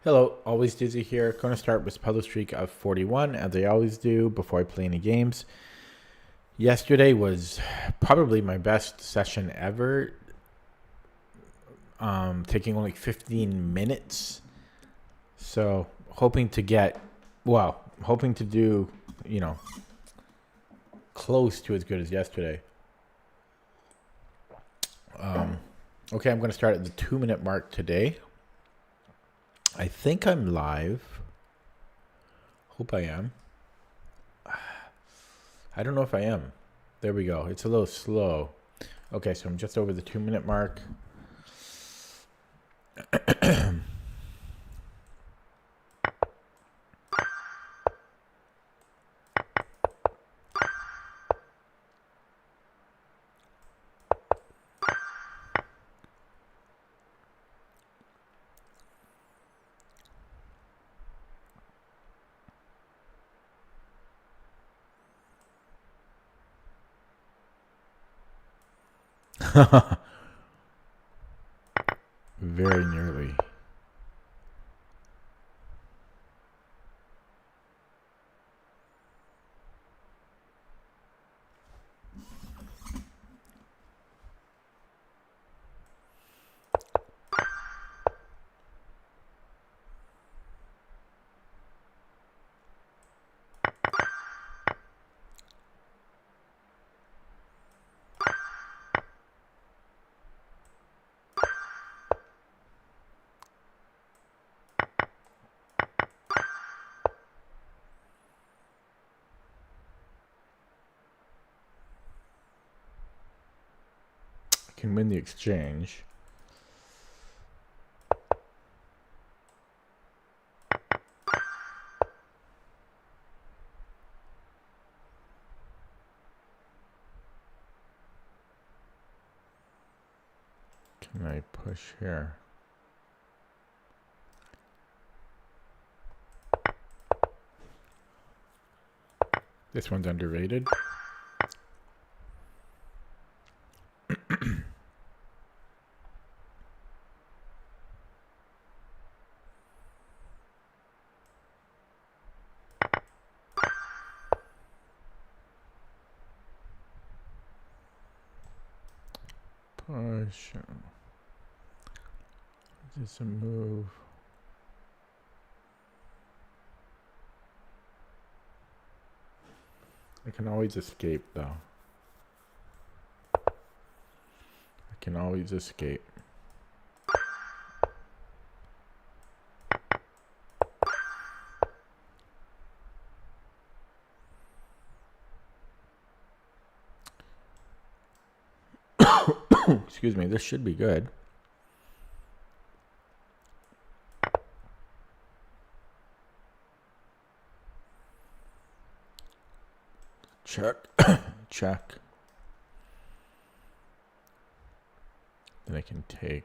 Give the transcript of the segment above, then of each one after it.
Hello, always Dizzy here. Going to start with puzzle streak of 41, as I always do before I play any games. Yesterday was probably my best session ever, taking only 15 minutes. So, hoping to do, close to as good as yesterday. Okay, I'm going to start at the 2-minute mark today. I think I'm live. Hope I am. I don't know if I am. There we go. It's a little slow. Okay, so I'm just over the 2-minute mark. Very nearly. Can win the exchange. Can I push here? This one's underrated. Push. Just a move. I can always escape, though. I can always escape. Excuse me, this should be good. Check. Check. Then I can take.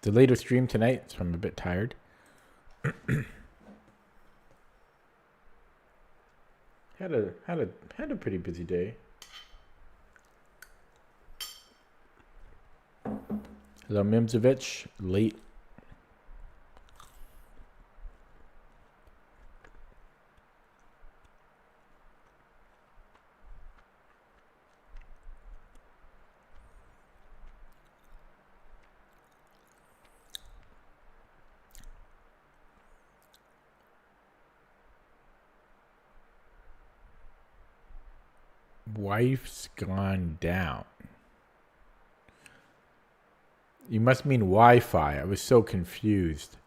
The later stream tonight, so I'm a bit tired. had a pretty busy day. Hello, Mimzovich. Late. Wife's gone down. You must mean Wi-Fi. I was so confused.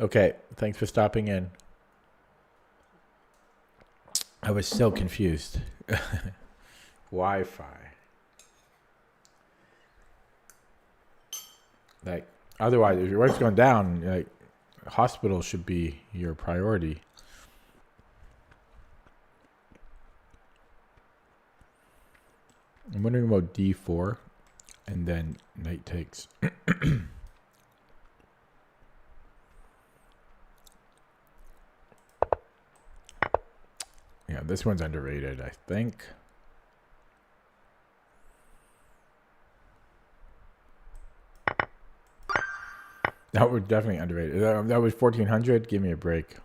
Okay, thanks for stopping in. I was so confused. Wi-Fi. Like, otherwise, if your weight's going down, like, hospital should be your priority. I'm wondering about D4 and then knight takes. Yeah, this one's underrated, I think. That was definitely underrated. That was 1400. Give me a break.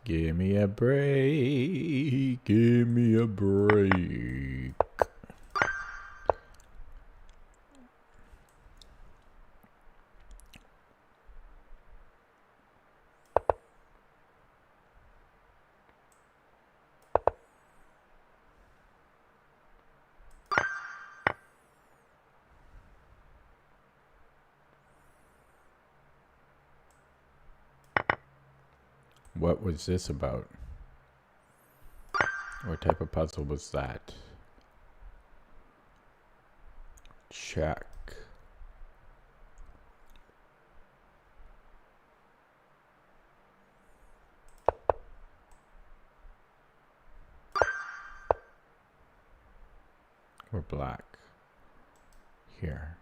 Give me a break. Give me a break. What was this about? What type of puzzle was that? Check. We're black. Here.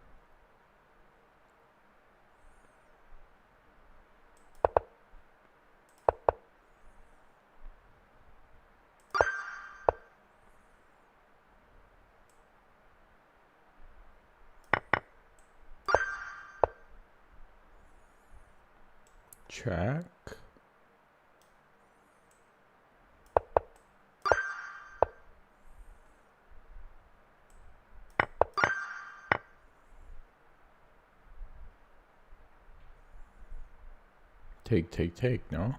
Check. Take, no?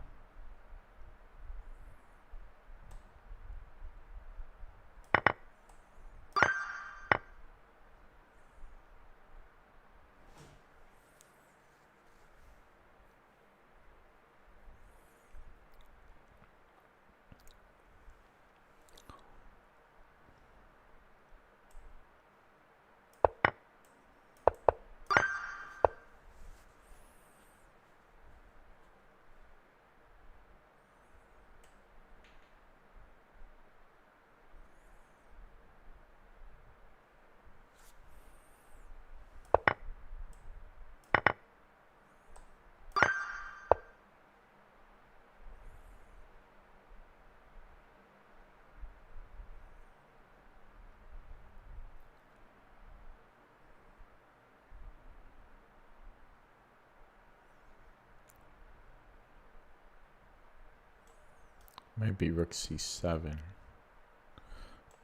Might be rook c7.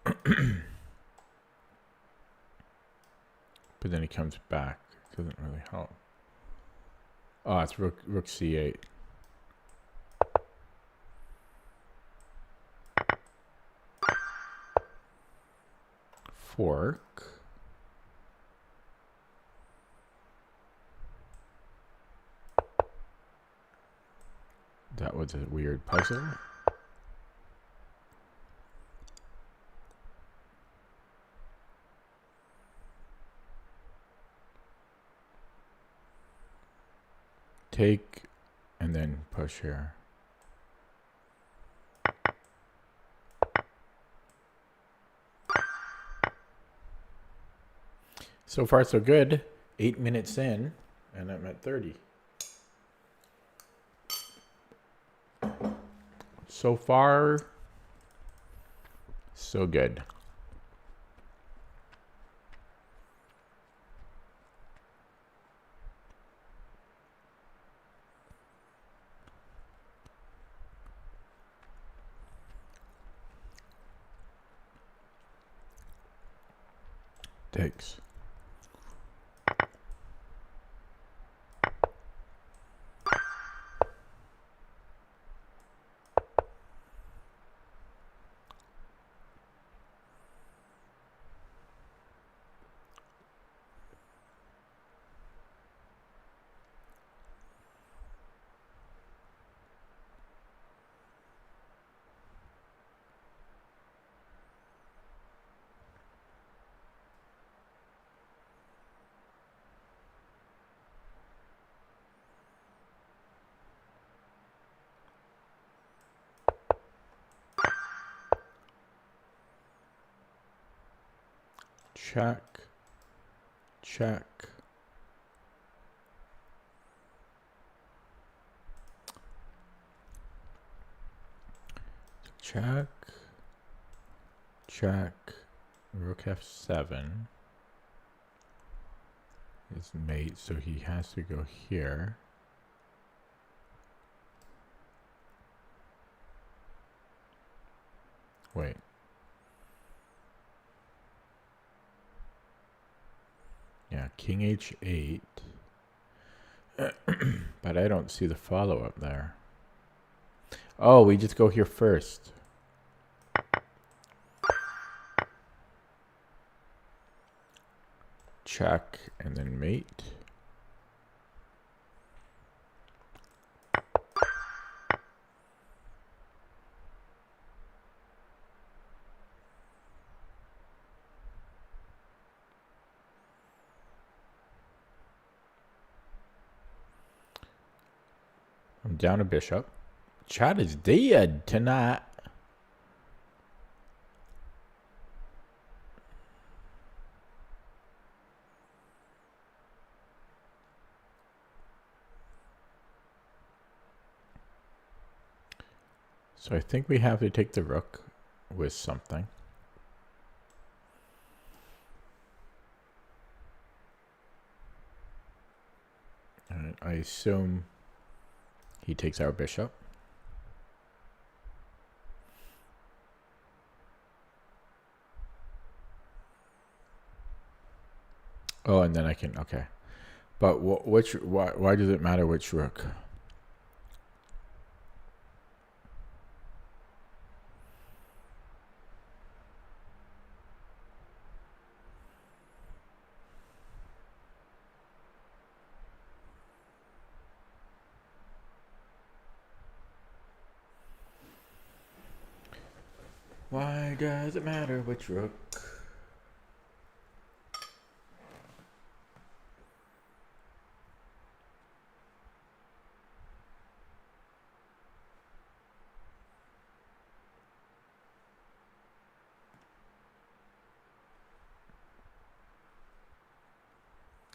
But then he comes back. It doesn't really help. Oh, it's rook c8. Fork. That was a weird puzzle. Take and then push here. So far so good. 8 minutes in and I'm at 30. So far so good. Takes. check, check. Check, check, rook f7 is mate, so he has to go here. Wait. Yeah, king h8. But I don't see the follow-up there. Oh, we just go here first. Check, and then mate. I'm down a bishop. Chat is dead tonight. So I think we have to take the rook with something. And I assume he takes our bishop. Oh, and then I can, okay. But why does it matter which rook? Why does it matter which rook?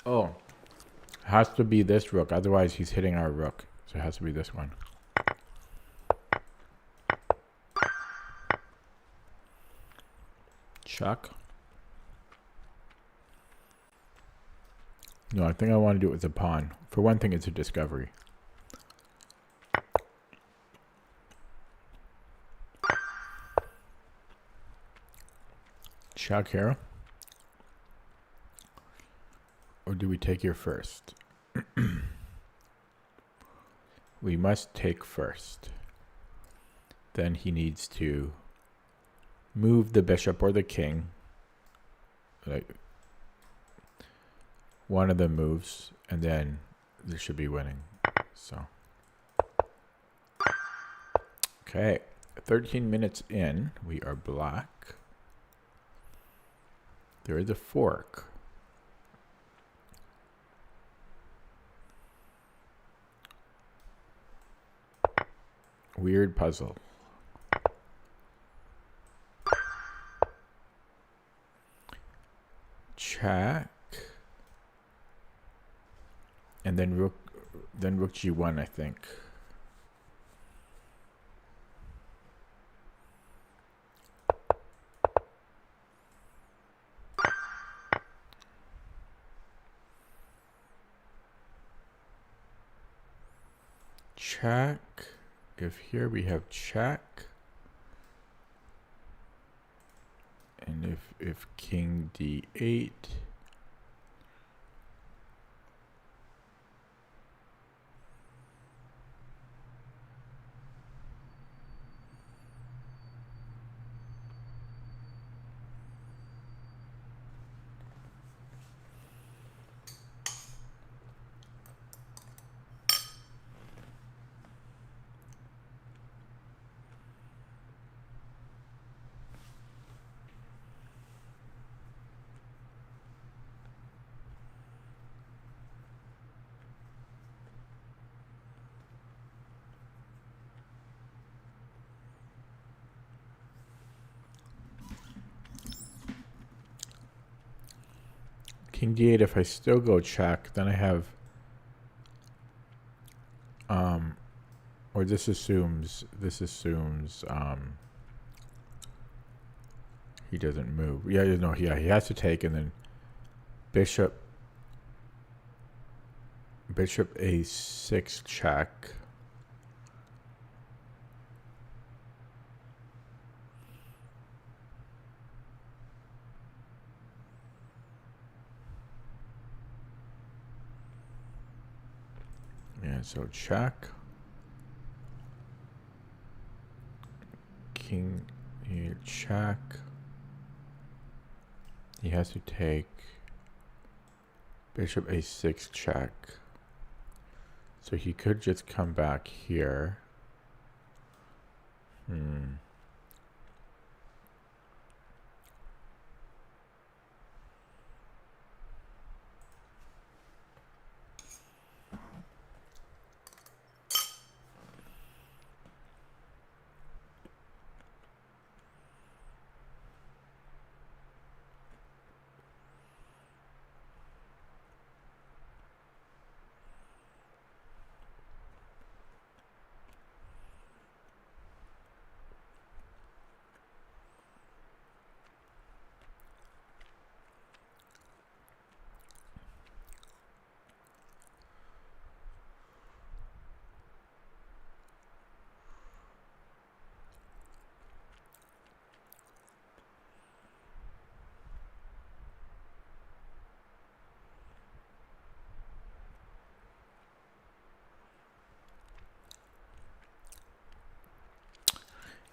Oh, has to be this rook. Otherwise, he's hitting our rook. So it has to be this one. Check. No, I think I want to do it with the pawn. For one thing, it's a discovery. Check here. Or do we take here first? We must take first. Then he needs to move the bishop or the king. Like one of them moves, and then this should be winning. So, okay, 13 minutes in, we are black. There is a fork. Weird puzzle. Check. And then rook g1, I think. Check. If here we have check. And if king d8. king d8. If I still go check, then I have or this assumes he doesn't move. Yeah, no, yeah, he has to take, and then bishop a6 check. Yeah, so check. King here, check. He has to take bishop a6 check. So he could just come back here.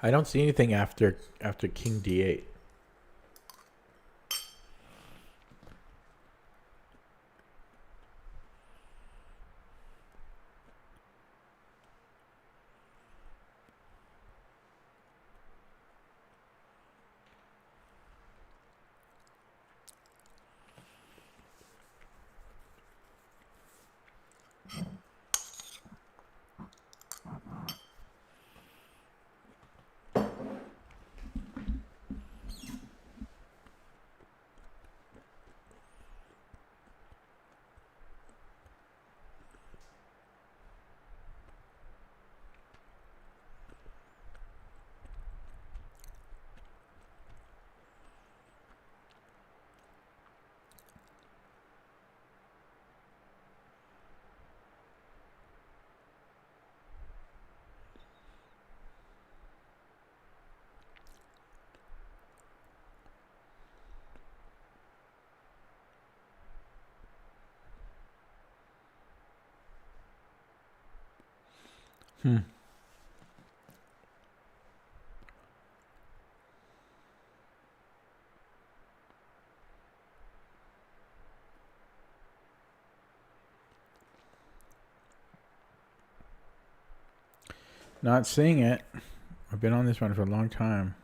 I don't see anything after king d8. Not seeing it. I've been on this one for a long time.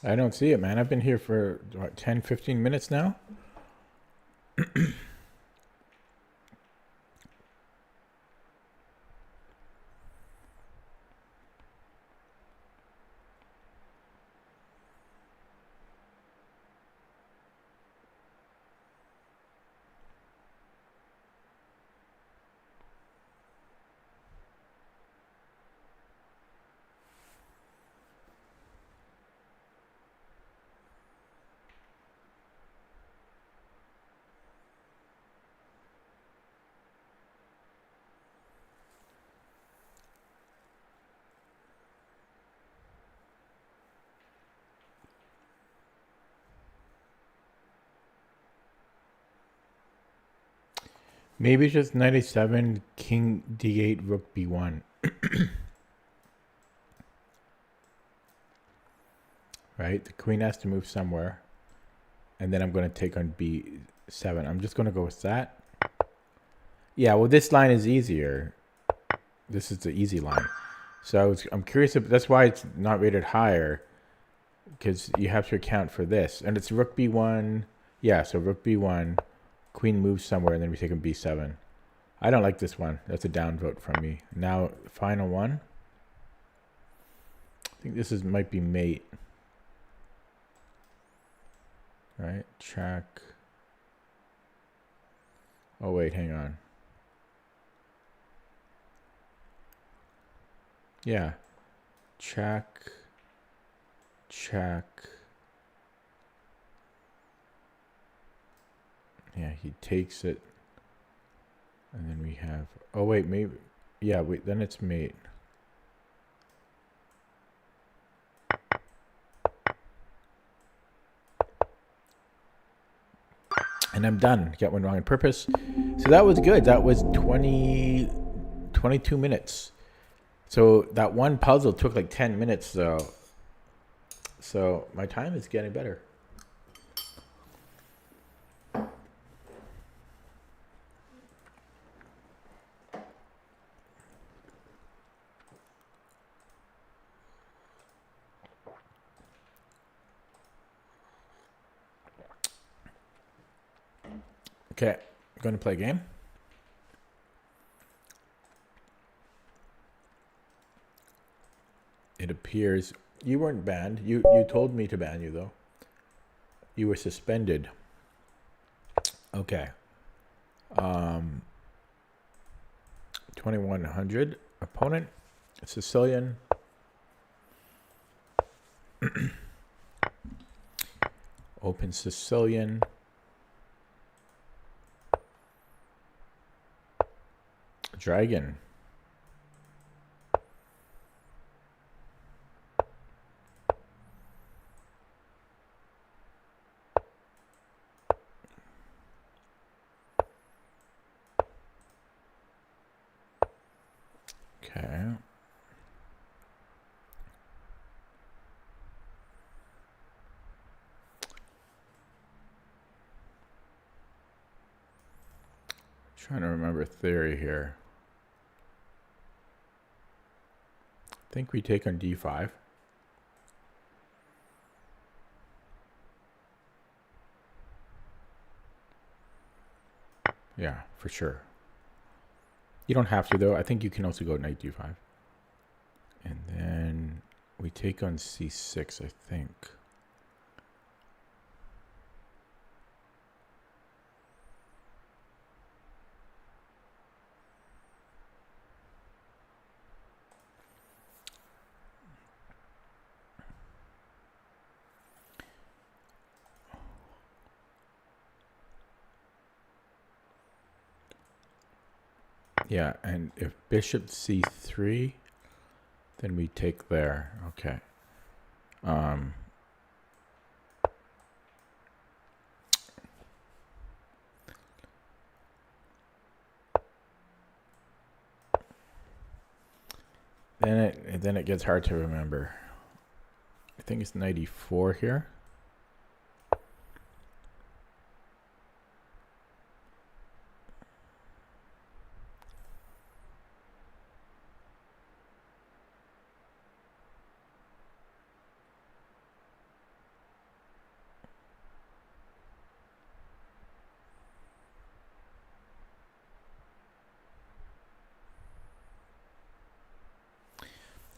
I don't see it, man. I've been here for, what, 10, 15 minutes now? Maybe it's just 97, king d8, rook b1. Right? The queen has to move somewhere. And then I'm going to take on b7. I'm just going to go with that. Yeah, well, this line is easier. This is the easy line. So I'm curious if that's why it's not rated higher, because you have to account for this. And it's rook b1. Yeah, so rook b1, queen moves somewhere, and then we take on b7. I don't like this one. That's a down vote from me. Now, final one. I think this might be mate. Right? Check. Oh, wait, hang on. Yeah. Check. Check. Yeah, he takes it. And then we have... Oh, wait, maybe... Yeah, wait, then it's mate. And I'm done. Got one wrong on purpose. So that was good. That was 22 minutes. So that one puzzle took like 10 minutes, though. So my time is getting better. Okay, I'm going to play a game. It appears you weren't banned. You told me to ban you, though. You were suspended. Okay. 2100 opponent, Sicilian. Open Sicilian. Dragon. Okay. Trying to remember theory here. I think we take on d5. Yeah, for sure. You don't have to, though. I think you can also go knight d5. And then we take on c6, I think. Yeah, and if bishop c3, then we take there. Okay. Then it gets hard to remember. I think it's 94 here.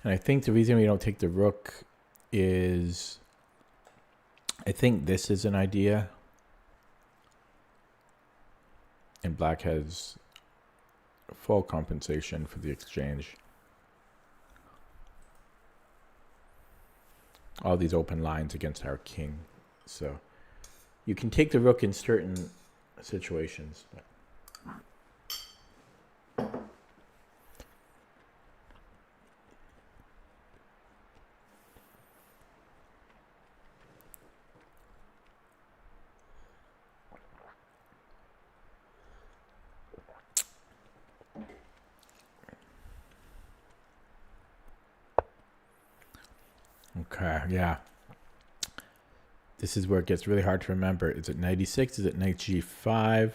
And I think the reason we don't take the rook is, I think this is an idea. And black has full compensation for the exchange. All these open lines against our king. So you can take the rook in certain situations. But okay, yeah. This is where it gets really hard to remember. Is it knight e6? Is it knight g5?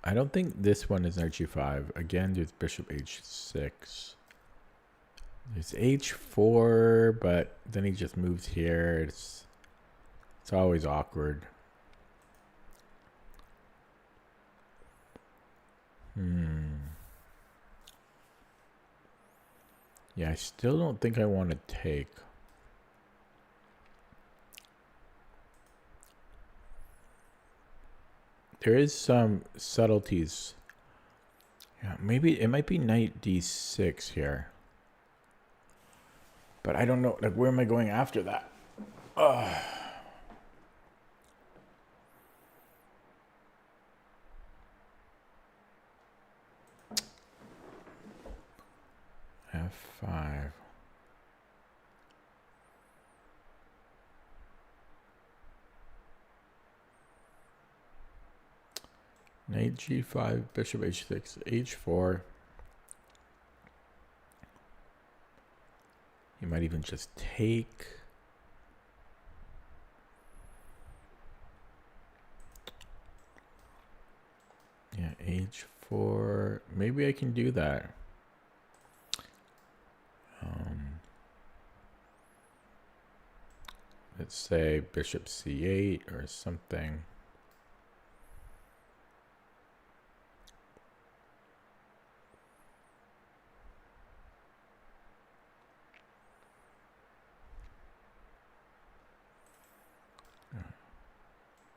I don't think this one is knight g5. Again, there's bishop h6. There's h4, but then he just moves here. It's always awkward. Yeah, I still don't think I want to take. There is some subtleties. Yeah, maybe it might be knight d6 here. But I don't know. Like, where am I going after that? F5. Knight g5, bishop h6, h4. You might even just take. Yeah, h4. Maybe I can do that. Let's say bishop c8 or something.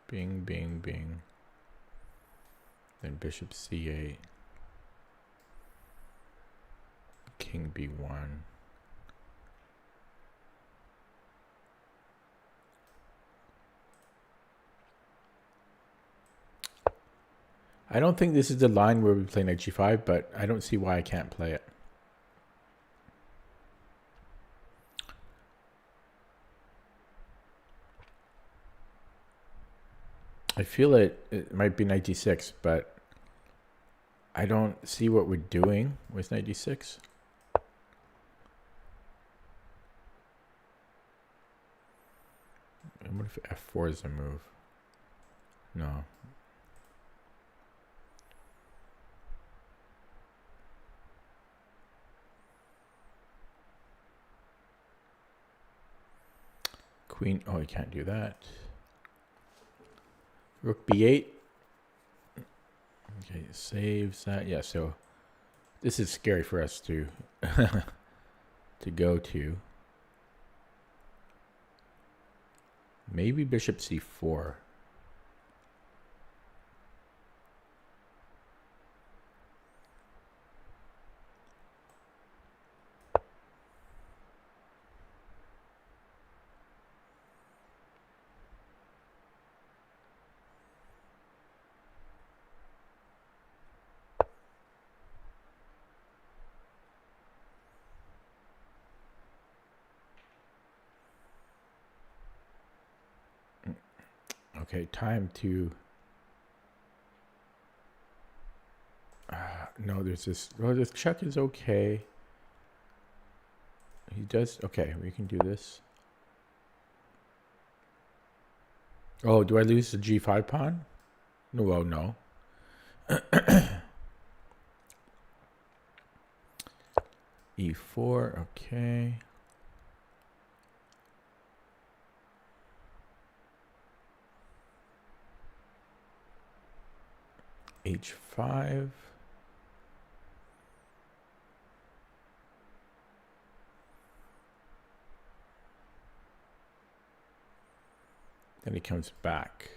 Bing, bing, bing. Then bishop c8. King b1. I don't think this is the line where we play knight g5, but I don't see why I can't play it. I feel it might be knight d6, but I don't see what we're doing with knight d6. And what if f4 is a move? No. Queen, oh, you can't do that. Rook b8. Okay, saves that. Yeah, so this is scary for us to to go to. Maybe bishop c4. Okay, time to. No, there's this. Oh, this check is okay. He does. Okay, we can do this. Oh, do I lose the g5 pawn? No, well, no. e4, okay. h5. Then he comes back.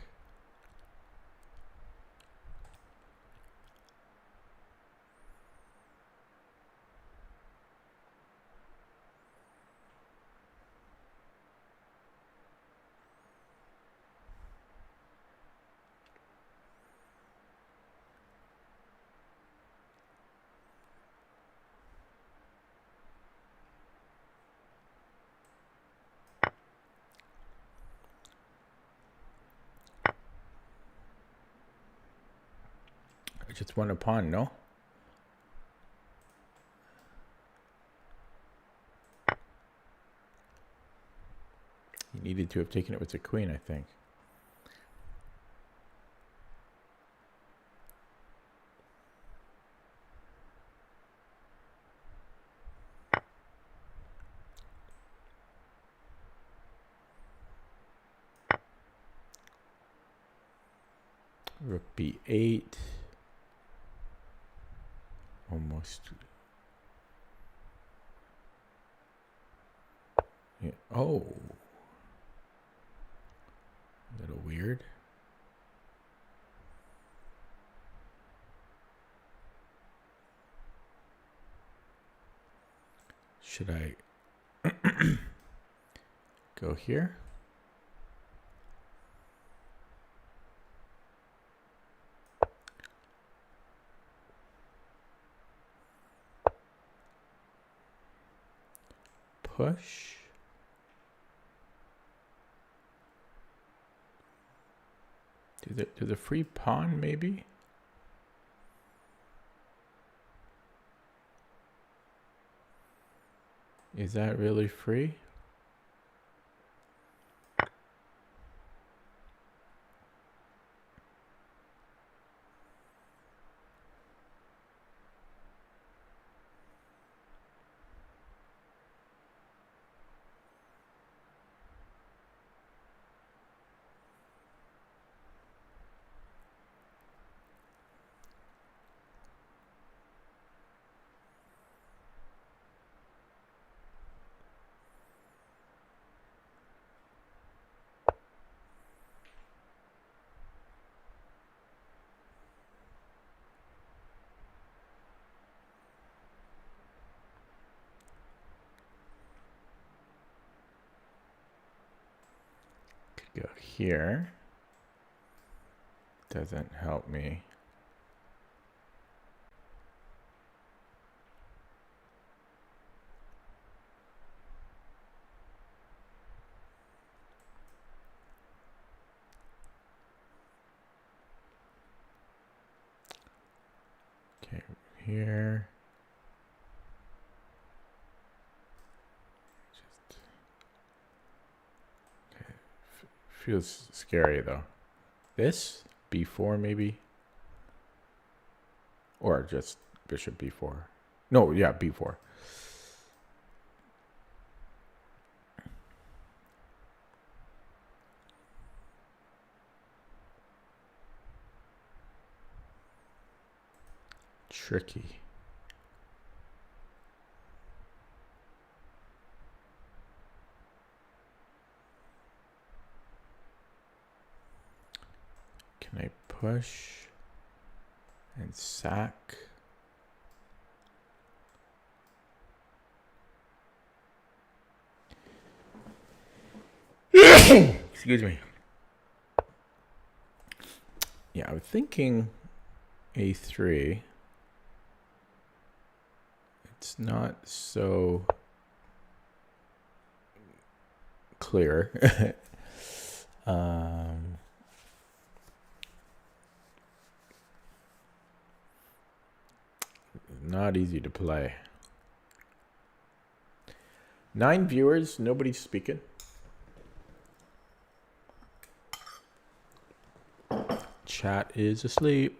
I just won a pawn, no? He needed to have taken it with the queen, I think. Rook b8. Almost. Yeah. Oh. A little weird. Should I go here? Push. To the free pawn, maybe? Is that really free? Go here. Doesn't help me. Okay, here. Just okay. Feels scary though. This b4 maybe, or just bishop b4. No, yeah, b4. Tricky. Can I push and sack? Excuse me. Yeah, I was thinking a3. It's not so clear. Not easy to play. 9 viewers, nobody's speaking. Chat is asleep.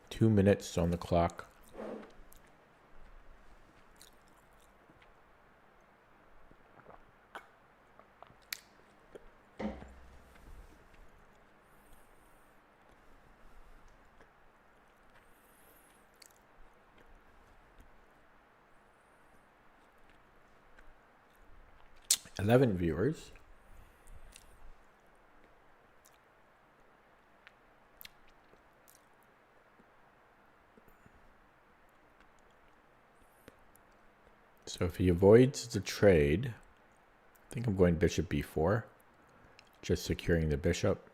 Two minutes on the clock. 11 viewers. So if he avoids the trade, I think I'm going bishop b4, just securing the bishop.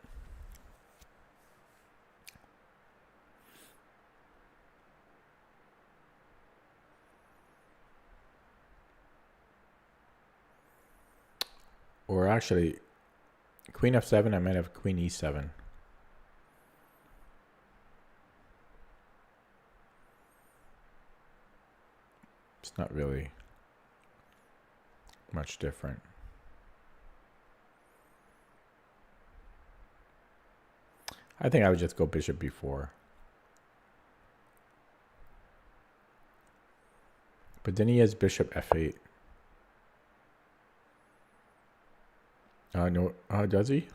Or actually, queen f7, I might have queen e7. It's not really much different. I think I would just go bishop b4. But then he has bishop f8. No, does he?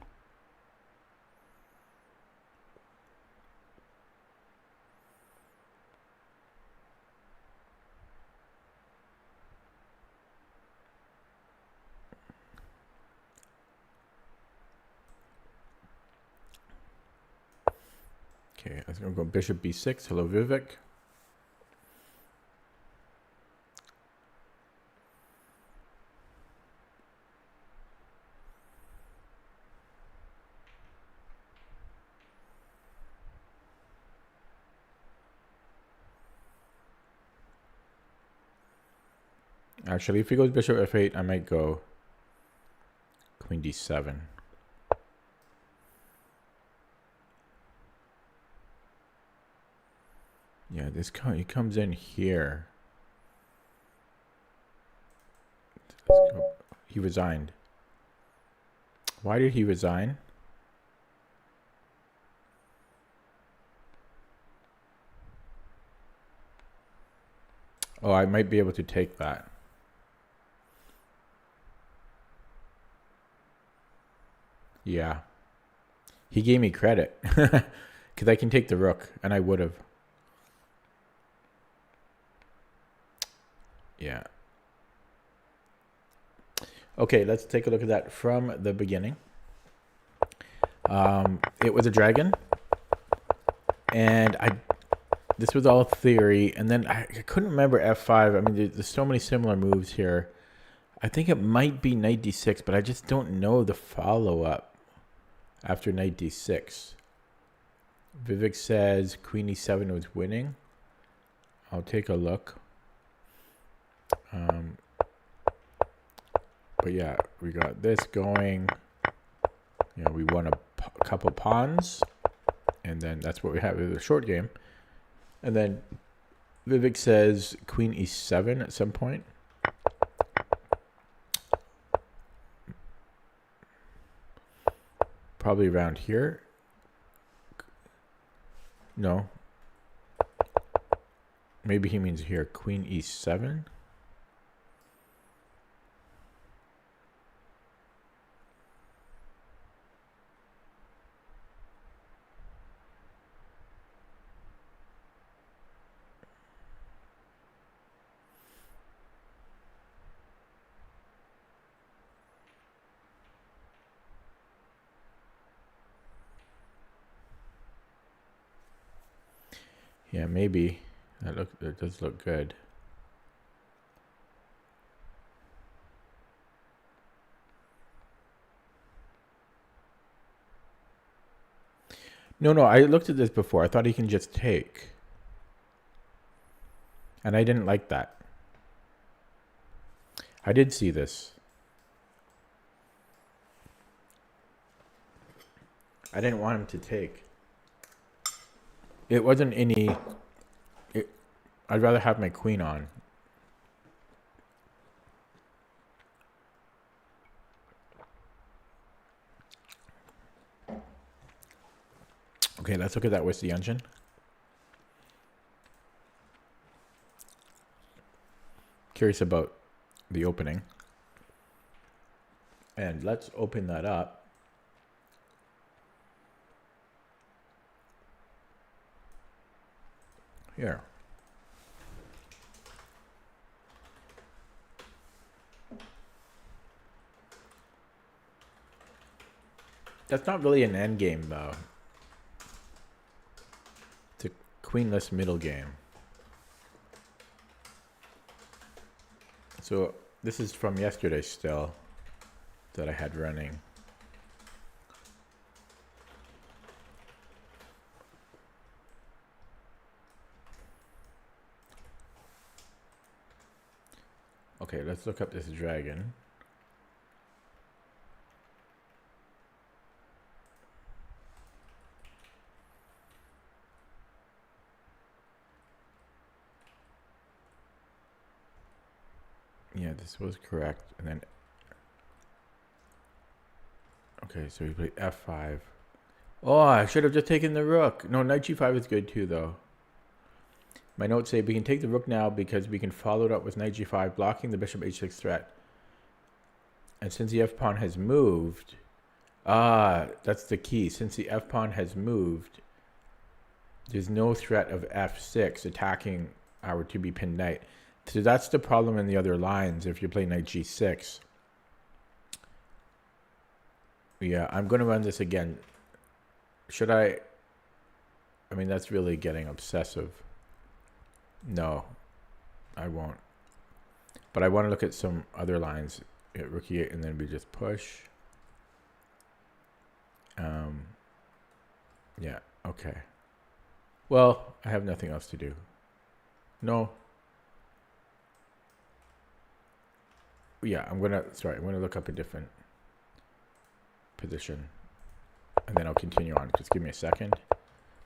Okay, let's go bishop b6. Hello, Vivek. Actually, if he goes bishop f8, I might go queen d7. Yeah, he comes in here. He resigned. Why did he resign? Oh, I might be able to take that. Yeah. He gave me credit. Because I can take the rook, and I would have. Yeah. Okay, let's take a look at that from the beginning. It was a dragon. And this was all theory. And then I couldn't remember f5. I mean, there's so many similar moves here. I think it might be knight d6, but I just don't know the follow-up after knight d6. Vivek says queen e7 was winning. I'll take a look. But yeah, we got this going. You know, we won a couple pawns. And then that's what we have with the short game. And then Vivek says queen e7 at some point. Probably around here. No. Maybe he means here, queen e7. Yeah, maybe. That does look good. No, I looked at this before. I thought he can just take. And I didn't like that. I did see this. I didn't want him to take. It wasn't any... I'd rather have my queen on. Okay, let's look at that with the engine. Curious about the opening. And let's open that up. Here. That's not really an end game, though. It's a queenless middle game. So this is from yesterday still that I had running. Okay, let's look up this dragon. Yeah, this was correct. And then, okay, so we played f5. Oh, I should have just taken the rook. No, knight g5 is good too, though. My notes say we can take the rook now because we can follow it up with knight g5, blocking the bishop h6 threat. And since the f-pawn has moved, that's the key. Since the f-pawn has moved, there's no threat of f6 attacking our to-be pinned knight. So that's the problem in the other lines if you play knight g6. Yeah, I'm going to run this again. Should I? I mean, that's really getting obsessive. No, I won't. But I want to look at some other lines. Hit rook e8 and then we just push. Yeah, okay. Well, I have nothing else to do. No. Yeah, I'm gonna look up a different position. And then I'll continue on. Just give me a second.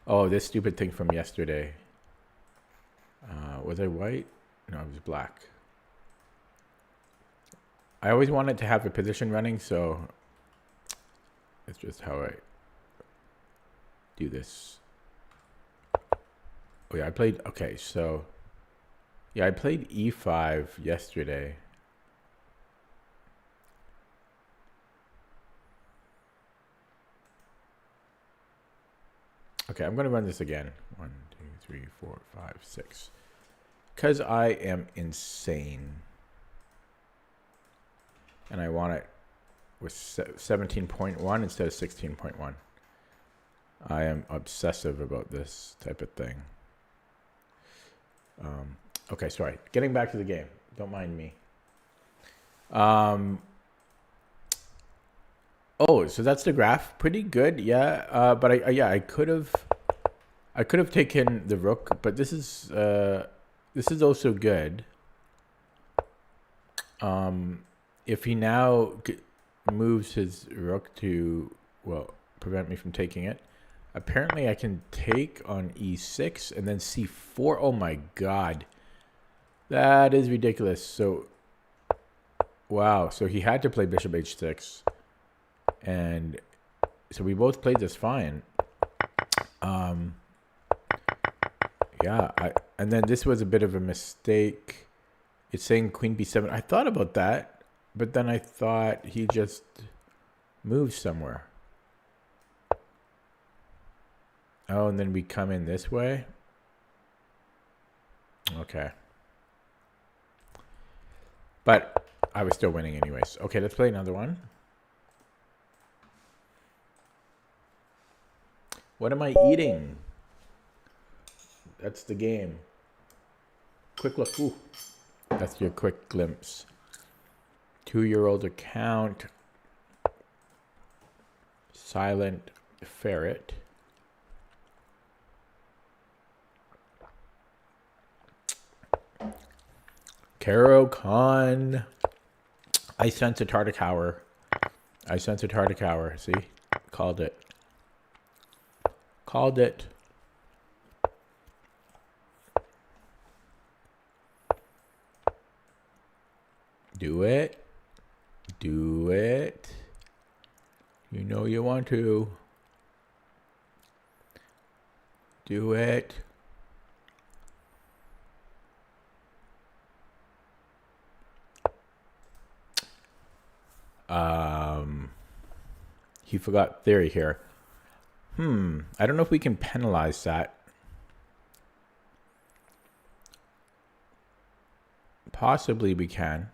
Oh, this stupid thing from yesterday. Was I white? No, it was black. I always wanted to have a position running, so it's just how I do this. Oh yeah, I played, okay, so yeah, I played e5 yesterday. Okay, I'm going to run this again. 1, 2, 3, 4, 5, 6. Because I am insane. And I want it with 17.1 instead of 16.1. I am obsessive about this type of thing. Okay, sorry. Getting back to the game. Don't mind me. Oh, so that's the graph. Pretty good, yeah. But I could have taken the rook, but this is also good. If he now moves his rook to, well, prevent me from taking it, apparently I can take on e6 and then c4. Oh my god, that is ridiculous. So, wow. So he had to play bishop h6. And so we both played this fine. Yeah, and then this was a bit of a mistake. It's saying queen b7. I thought about that, but then I thought he just moved somewhere. Oh, and then we come in this way. Okay. But I was still winning anyways. Okay, let's play another one. What am I eating? That's the game. Quick look. Ooh. That's your quick glimpse. 2-year-old account. Silent ferret. Caro Khan. I sense a Tartakower. I sense a Tartakower. See? Called it. Called it. Do it. Do it. You know you want to. Do it. He forgot theory here. I don't know if we can penalize that. Possibly we can.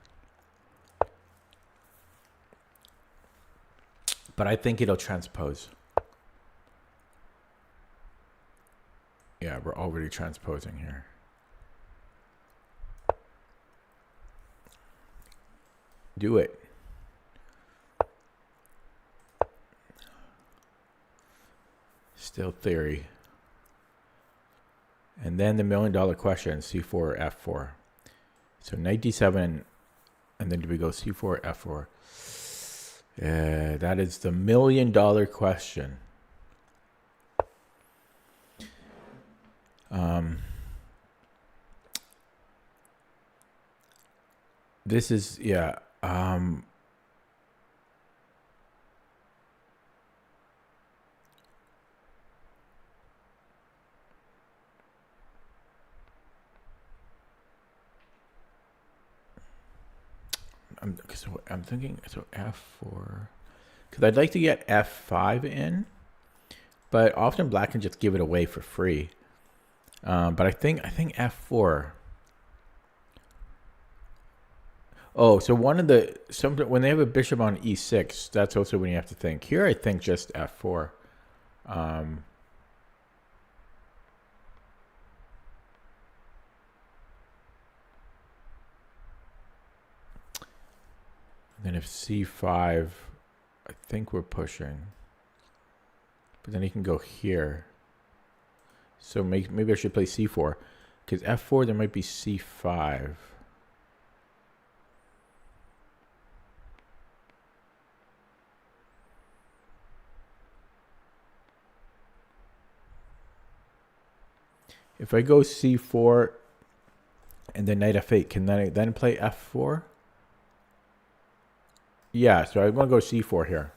But I think it'll transpose. Yeah, we're already transposing here. Do it. Still theory. And then the $1 million question, C4 or F4. So knight d7, and then do we go C4 or F4? Yeah, that is the $1 million question. This is, yeah. I'm thinking, so F4, because I'd like to get F5 in, but often black can just give it away for free. But I think F4. Oh, so one of the when they have a bishop on E6, that's also when you have to think. Here, I think just F4. Then if C5, I think we're pushing. But then he can go here. So maybe I should play C4. Because F4, there might be C5. If I go C4 and then knight F8, can I then play F4? Yeah, so I'm going to go C4 here.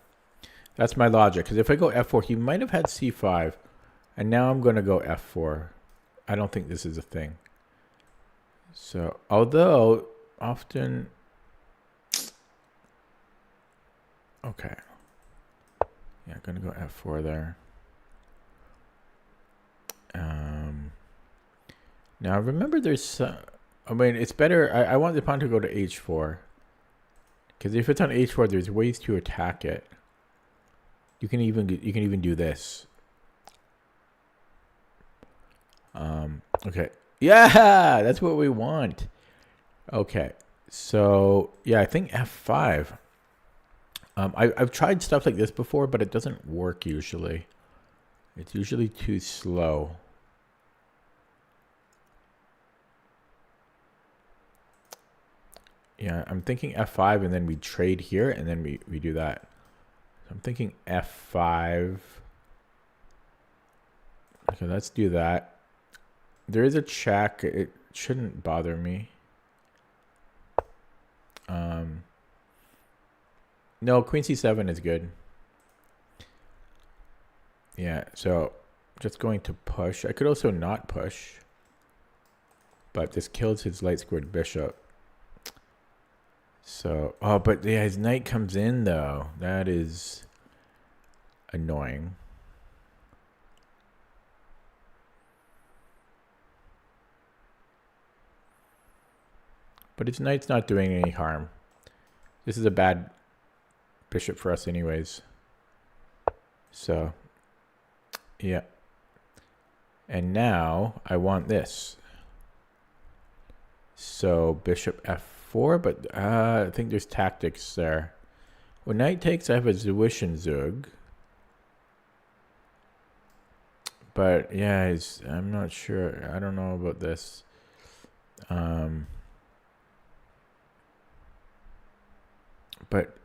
That's my logic. Because if I go F4, he might have had C5. And now I'm going to go F4. I don't think this is a thing. So, although often... Okay. Yeah, I'm going to go F4 there. Now, remember there's... I mean, it's better... I want the pawn to go to H4. Because if it's on H4, there's ways to attack it. You can even do this. Okay. Yeah, that's what we want. Okay. So, yeah, I think F5. I've tried stuff like this before, but it doesn't work usually. It's usually too slow. Yeah, I'm thinking F5 and then we trade here and then we do that. So I'm thinking F5. Okay, let's do that. There is a check. It shouldn't bother me. No, Queen C7 is good. Yeah, so just going to push. I could also not push. But this kills his light squared bishop. So, oh, but yeah, his knight comes in though. That is annoying. But his knight's not doing any harm. This is a bad bishop for us anyways. So, yeah. And now I want this. So bishop F4, but I think there's tactics there. When knight takes, I have a Zwischenzug. But yeah, I'm not sure. I don't know about this. But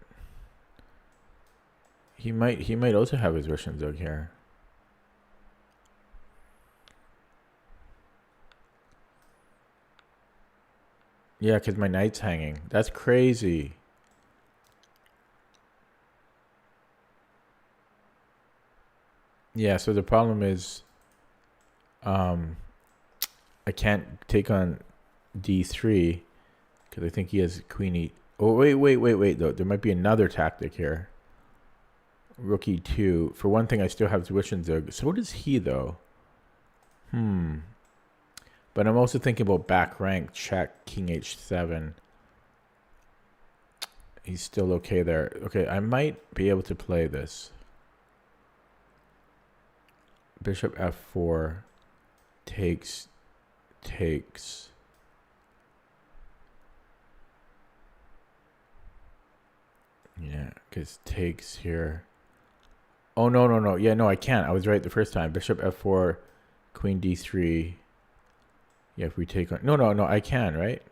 he might also have his Zwischenzug here. Yeah, because my knight's hanging. That's crazy. Yeah, so the problem is I can't take on D3 because I think he has queen e. Oh, wait, though. There might be another tactic here. Rook e2. For one thing, I still have Zwischenzug. So does he, though. But I'm also thinking about back rank, check, king h7. He's still okay there. Okay, I might be able to play this. Bishop f4 takes. Yeah, because takes here. Oh, no. Yeah, no, I can't. I was right the first time. Bishop f4, queen d3. Yeah, if we take on... No, I can, right?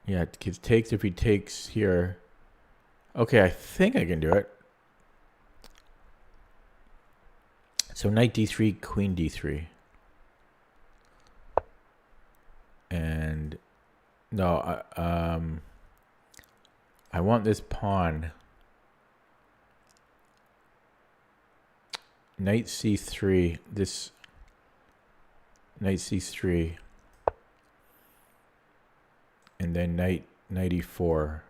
Yeah, because takes if he takes here. Okay, I think I can do it. So knight d3, queen d3. And no, I want this pawn. Knight c3. This knight c3. And then knight e4.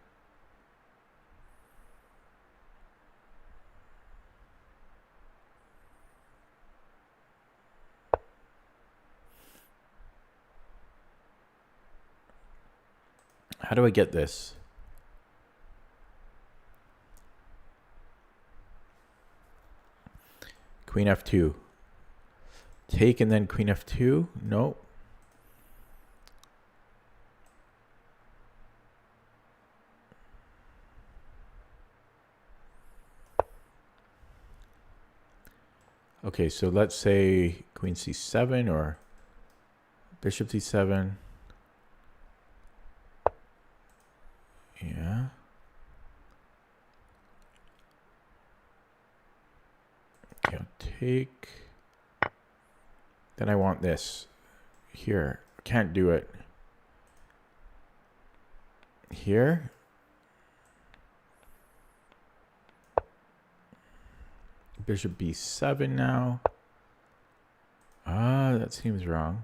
How do I get this? Queen f2. Take and then queen f2? No. Okay, so let's say queen c7 or bishop c7. Yeah. Okay, I'll take. Then I want this here. Can't do it. Here. Bishop b7 now. Ah, that seems wrong.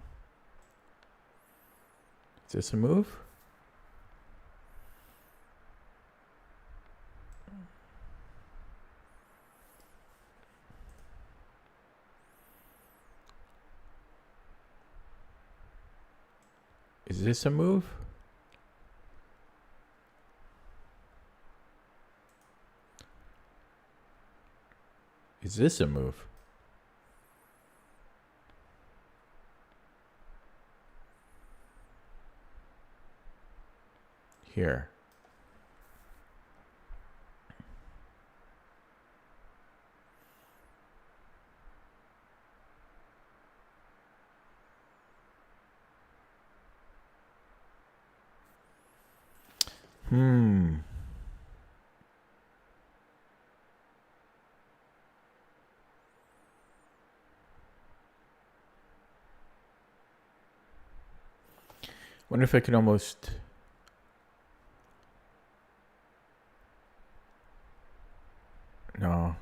Is this a move? Is this a move? Is this a move? Here. Wonder if I could almost... No.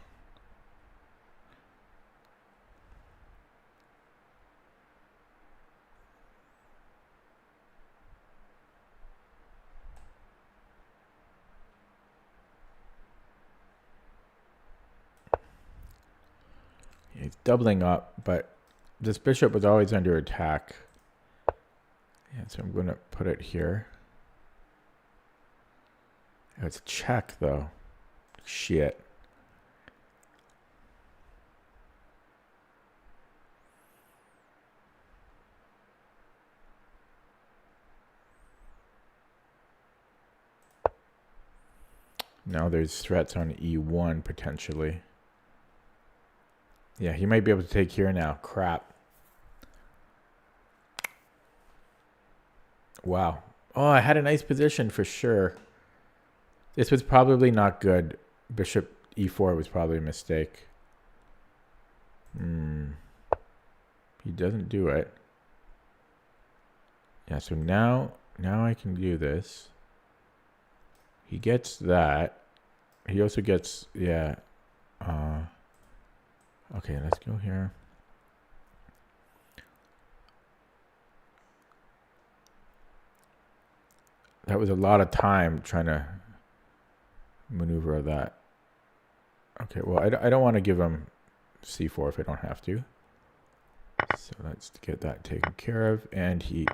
He's doubling up, but this bishop was always under attack. Yeah, so I'm going to put it here. Oh, it's a check, though. Shit. Now there's threats on e1 potentially. Yeah, he might be able to take here now. Crap. Wow. Oh, I had a nice position for sure. This was probably not good. Bishop e4 was probably a mistake. He doesn't do it. Yeah, so now I can do this. He gets that. He also gets, yeah. Okay, let's go here. That was a lot of time trying to maneuver that. Okay, well, I don't want to give him c4 if I don't have to. So let's get that taken care of. And he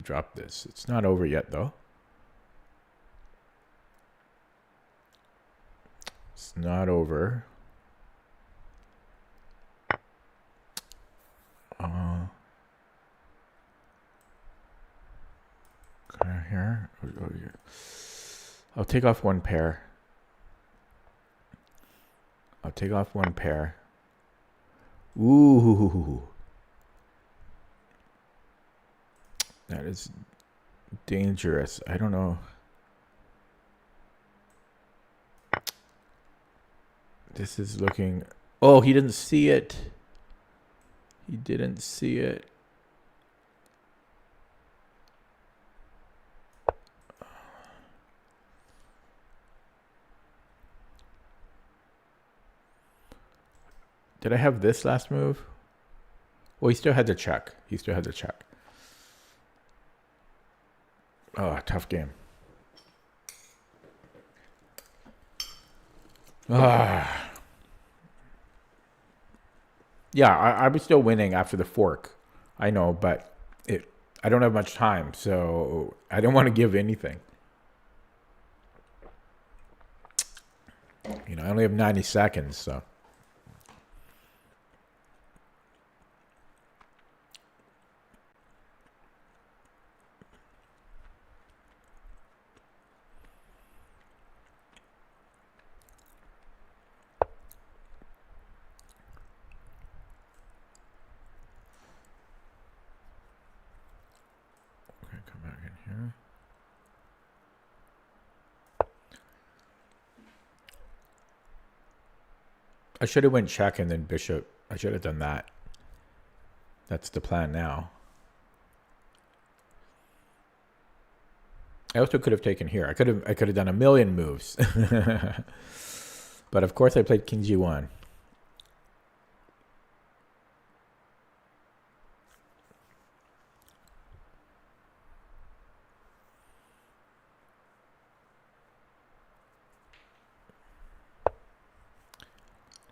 dropped this. It's not over yet, though. It's not over. Here. I'll take off one pair. Ooh. That is dangerous. I don't know. This is looking... Oh, he didn't see it. He didn't see it. Did I have this last move? Well, he still had to check. Oh, tough game. Yeah, I'm still winning after the fork. I know, but I don't have much time, so I don't want to give anything. You know, I only have 90 seconds, so. Come back in here. I should have went check and then bishop. I should have done that. That's the plan now. I also could have taken here. I could have done a million moves. But of course I played King G1.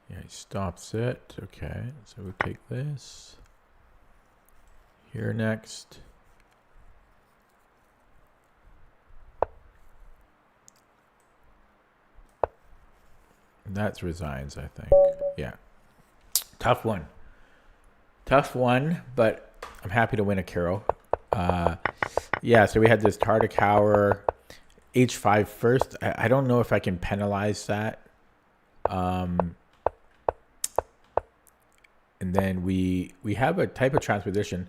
Yeah, he stops it. Okay, so we take this. Here next. And that's resigns, I think. Yeah. Tough one, but I'm happy to win a Carol. Yeah, so we had this Tartakower, H5 first. I don't know if I can penalize that. And then we have a type of transposition,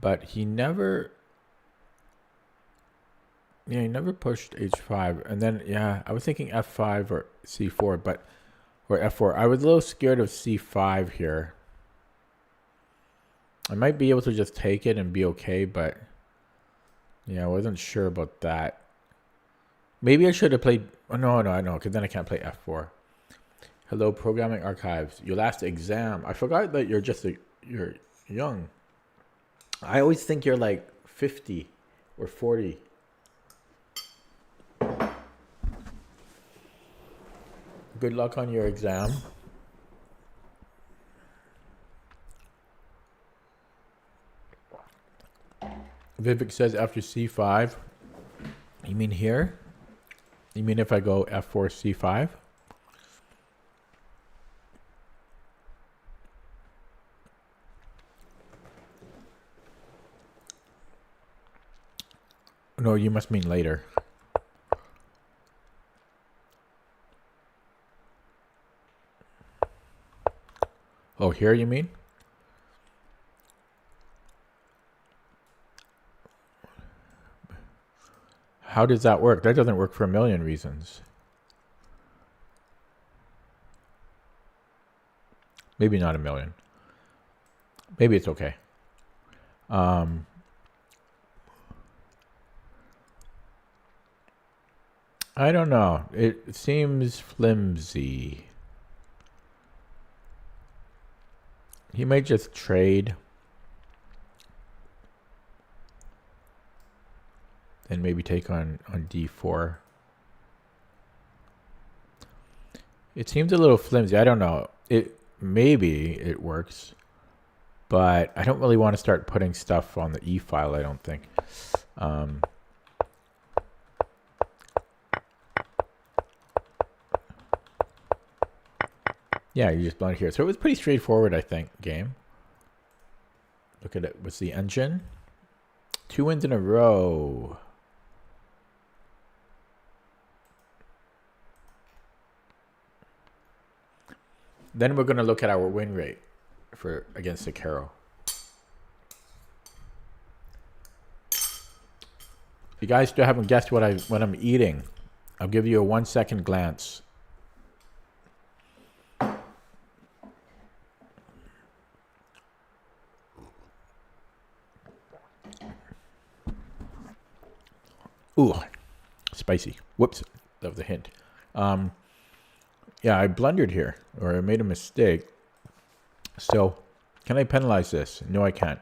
but he never pushed H5. And then, yeah, I was thinking F5 or C4, or F4. I was a little scared of C5 here. I might be able to just take it and be okay, but yeah, I wasn't sure about that. Maybe I should have played... Oh, no, because then I can't play F4. Hello, Programming Archives. Your last exam. I forgot that you're you're young. I always think you're like 50 or 40. Good luck on your exam. Vivek says after C5. You mean here? You mean if I go F4, C5? No, you must mean later. Oh, here you mean? How does that work? That doesn't work for a million reasons. Maybe not a million. Maybe it's okay. I don't know. It seems flimsy. He might just trade. And maybe take on D4. It seems a little flimsy. I don't know. Maybe it works. But I don't really want to start putting stuff on the E file, I don't think. Yeah, you just blind here. So it was pretty straightforward, I think, game. Look at it. What's the engine? 2 wins in a row. Then we're going to look at our win rate for against the Caro. If you guys still haven't guessed what I'm eating, I'll give you a 1-second glance. Ooh, spicy. Whoops, that was a hint. Yeah, I blundered here, or I made a mistake. So, can I penalize this? No, I can't.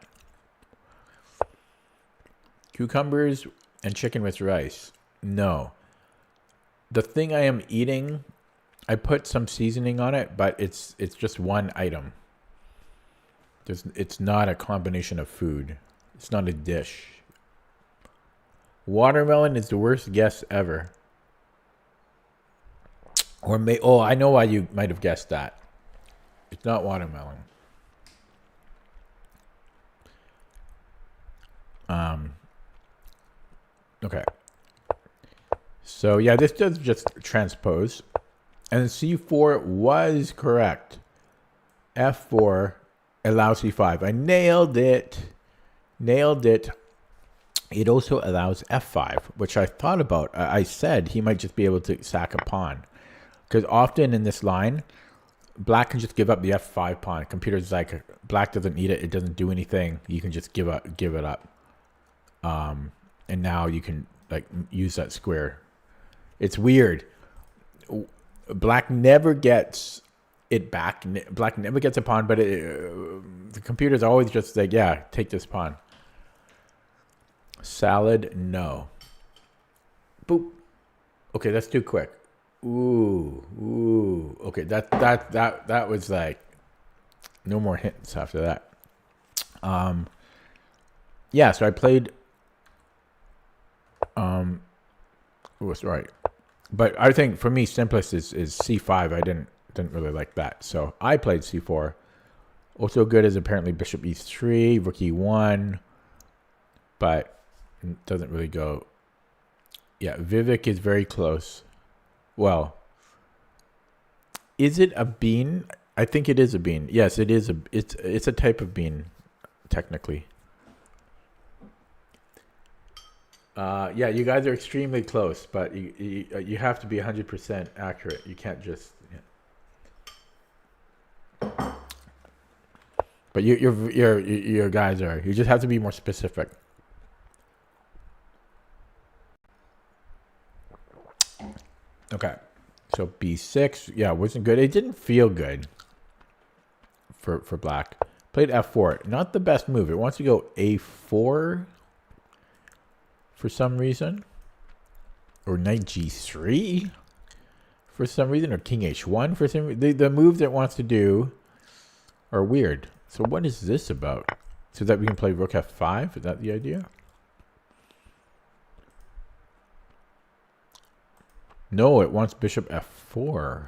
Cucumbers and chicken with rice. No. The thing I am eating, I put some seasoning on it, but it's just one item. It's not a combination of food. It's not a dish. Watermelon is the worst guess ever. Or I know why you might have guessed that. It's not watermelon. Okay. So yeah, this does just transpose. And C4 was correct. F4 allows C5. I nailed it. Nailed it. It also allows F5, which I thought about. I said he might just be able to sack a pawn. Because often in this line, black can just give up the F5 pawn. Computer's like, black doesn't need it. It doesn't do anything. You can just give it up. And now you can like use that square. It's weird. Black never gets it back. Black never gets a pawn, but the computer's always just like, yeah, take this pawn. Salad, no. Boop. Okay, that's too quick. Ooh. Okay, that was like no more hints after that. Yeah, so I played was right. But I think for me simplest is C5. I didn't really like that. So I played C4. Also good is apparently bishop E3, rook E1, but doesn't really go. Yeah, Vivek is very close. Well, is it a bean? I think it is a bean. Yes, it is it's a type of bean, technically. Yeah, you guys are extremely close, but you have to be 100% accurate. You can't just. Yeah. But your guys are. You just have to be more specific. Okay, so B6, yeah, wasn't good. It didn't feel good for black. Played F4, not the best move. It wants to go A4 for some reason, or Knight G3 for some reason, or King H1 for some reason. The moves it wants to do are weird. So what is this about? So that we can play Rook F5? Is that the idea? No, it wants Bishop F4.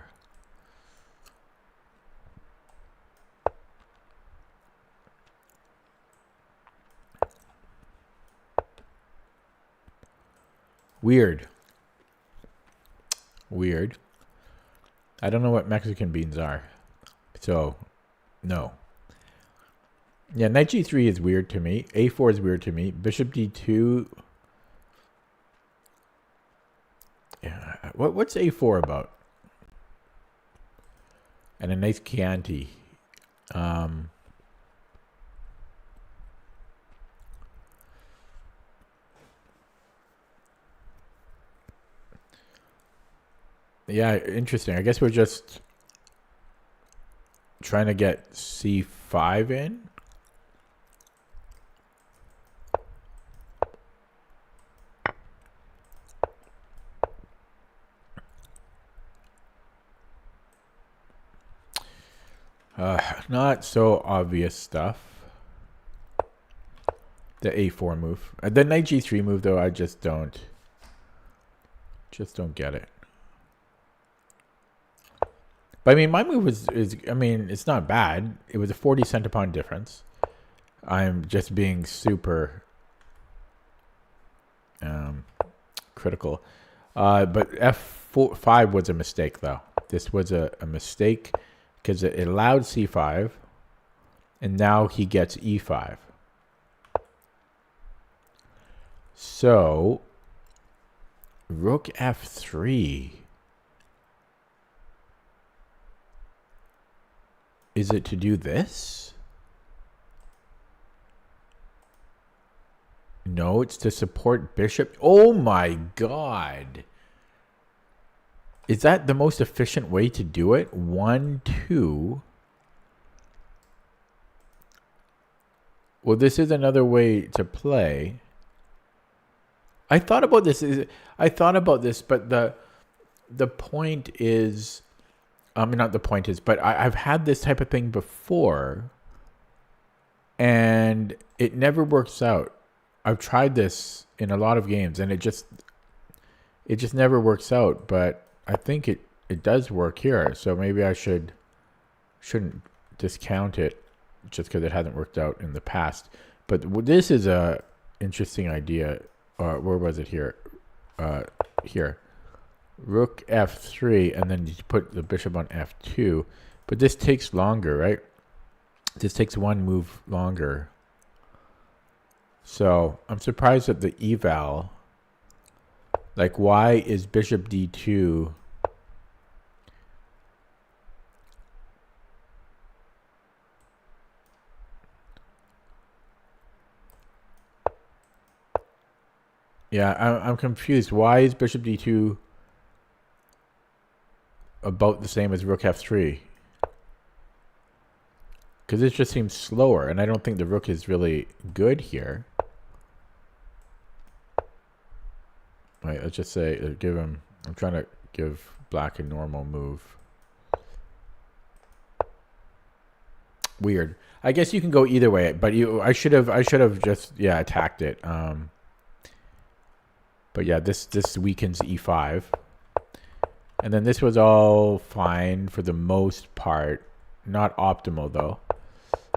Weird. I don't know what Mexican beans are. So, no. Yeah, Knight G3 is weird to me. A4 is weird to me. Bishop D2... Yeah, what's A4 about? And a nice Chianti. Yeah, interesting. I guess we're just trying to get C5 in. Not so obvious stuff. The A4 move. The Knight G3 move, though, I just don't get it. But I mean, my move is I mean, it's not bad. It was a 40 center pawn difference. I'm just being super critical. But F5 was a mistake, though. This was a mistake because it allowed C5, and now he gets E5. So, Rook F3. Is it to do this? No, it's to support bishop. Oh my god. Is that the most efficient way to do it? 1, 2. Well, this is another way to play. I thought about this. But the point is, I mean, not the point is, but I've had this type of thing before, and it never works out. I've tried this in a lot of games, and it just never works out. But I think it does work here. So maybe I shouldn't discount it just because it hasn't worked out in the past. But this is a interesting idea. Where was it here? Here. Rook F3, and then you put the bishop on F2. But this takes longer, right? This takes one move longer. So I'm surprised at the eval. Like, why is bishop D2? Yeah, I'm confused. Why is bishop D2 about the same as rook F3? Because it just seems slower, and I don't think the rook is really good here. Right, let's just say, give him, I'm trying to give black a normal move. Weird. I guess you can go either way, but I should have just, yeah, attacked it. But yeah, this weakens E5. And then this was all fine for the most part. Not optimal, though.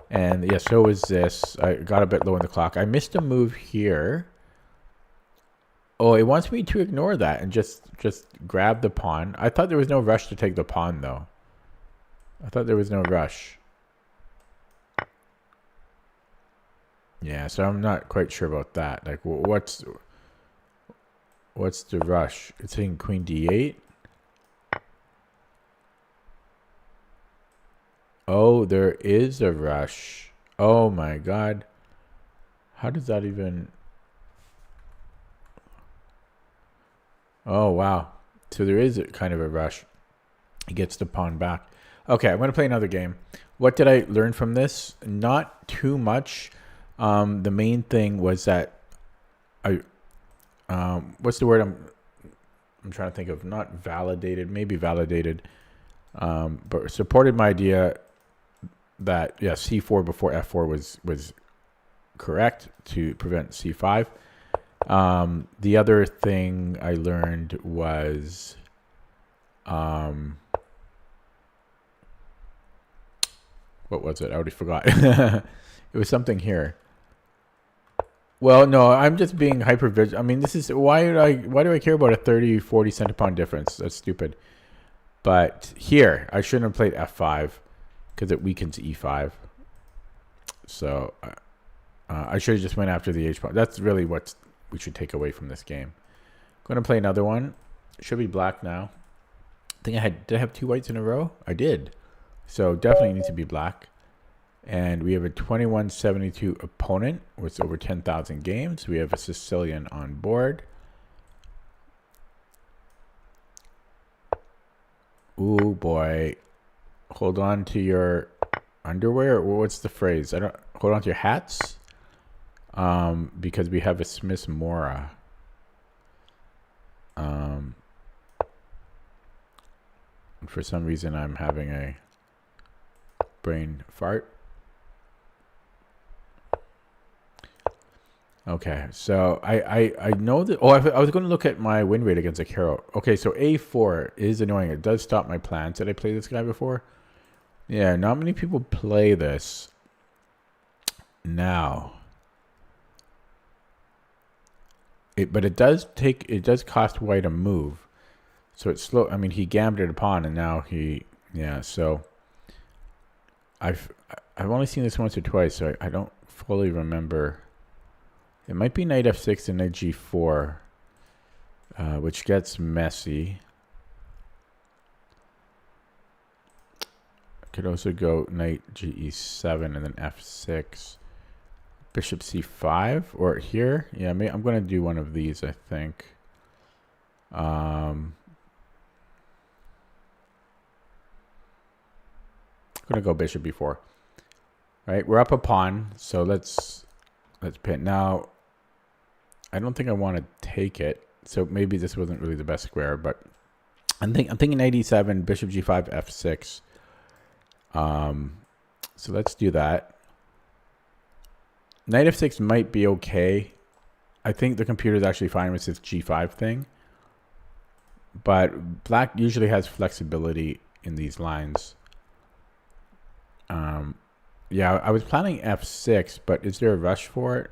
And yeah, so was this. I got a bit low on the clock. I missed a move here. Oh, it wants me to ignore that and just grab the pawn. I thought there was no rush to take the pawn, though. I thought there was no rush. Yeah, so I'm not quite sure about that. Like, what's the rush? It's saying queen d8. Oh, there is a rush. Oh my god. How does that even... Oh, wow. So there is kind of a rush. He gets the pawn back. Okay, I'm going to play another game. What did I learn from this? Not too much. The main thing was that I... what's the word I'm trying to think of? Not validated, maybe validated. But supported my idea that, yeah, c4 before f4 was correct to prevent c5. The other thing I learned was what was it? I already forgot. It was something here. Well, no, I'm just being hyper vigilant. I mean, this is why do I care about a 30-40 center pawn difference? That's stupid. But here, I shouldn't have played f5 because it weakens e5. So I should have just went after the h pawn. That's really what we should take away from this game. I'm going to play another one. Should be black now. I think did I have 2 whites in a row? I did. So definitely needs to be black. And we have a 2172 opponent with over 10,000 games. We have a Sicilian on board. Ooh, boy. Hold on to your underwear. What's the phrase? Hold on to your hats. Because we have a Smith Mora. For some reason, I'm having a brain fart. Okay, so I know that. Oh, I was going to look at my win rate against a hero. Okay, so A4 is annoying. It does stop my plans. Did I play this guy before? Yeah, not many people play this now. But it does cost white a move. So it's slow. I mean, he gambit a pawn, and now yeah. So I've only seen this once or twice, so I don't fully remember. It might be knight f6 and knight g4, which gets messy. Could also go knight ge7 and then f6, bishop c5, or here. Yeah, I'm going to do one of these, I think. I'm going to go bishop b4. Right, we're up a pawn, so let's pin. Now, I don't think I want to take it, so maybe this wasn't really the best square, but I'm thinking knight e7, bishop g5, f6. So let's do that. Knight f6 might be okay. I think the computer is actually fine with this g5 thing, but black usually has flexibility in these lines. Yeah, I was planning f6, but is there a rush for it?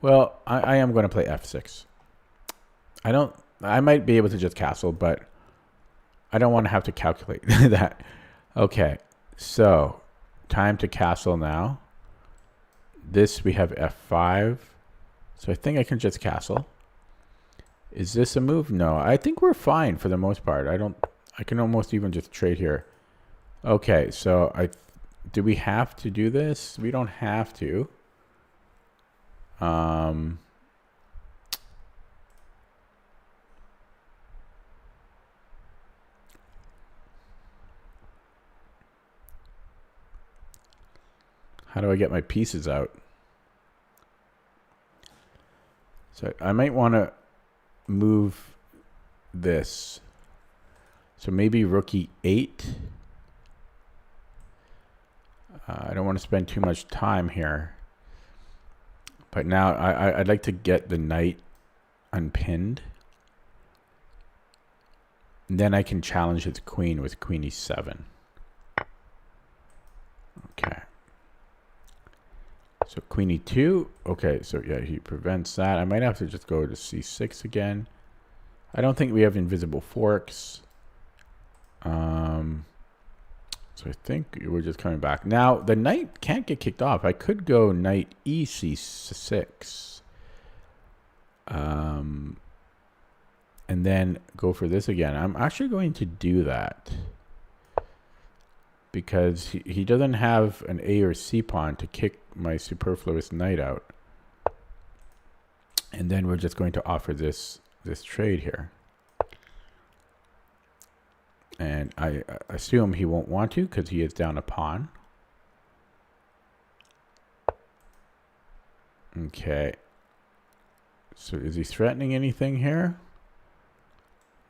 Well, I am going to play f6. I might be able to just castle, but I don't want to have to calculate that. Okay, so time to castle now. This we have f5. So I think I can just castle. Is this a move? No, I think we're fine for the most part. I can almost even just trade here. Okay, so do we have to do this? We don't have to. How do I get my pieces out? So I might want to move this. So maybe rook e8. I don't want to spend too much time here. But now I'd like to get the knight unpinned. And then I can challenge his queen with queen e7. Okay. So queen e2. Okay, so yeah, he prevents that. I might have to just go to c6 again. I don't think we have invisible forks. So I think we're just coming back. Now, the knight can't get kicked off. I could go knight ec6. And then go for this again. I'm actually going to do that. Because he doesn't have an A or C pawn to kick my superfluous knight out. And then we're just going to offer this trade here. And I assume he won't want to because he is down a pawn. Okay. So is he threatening anything here?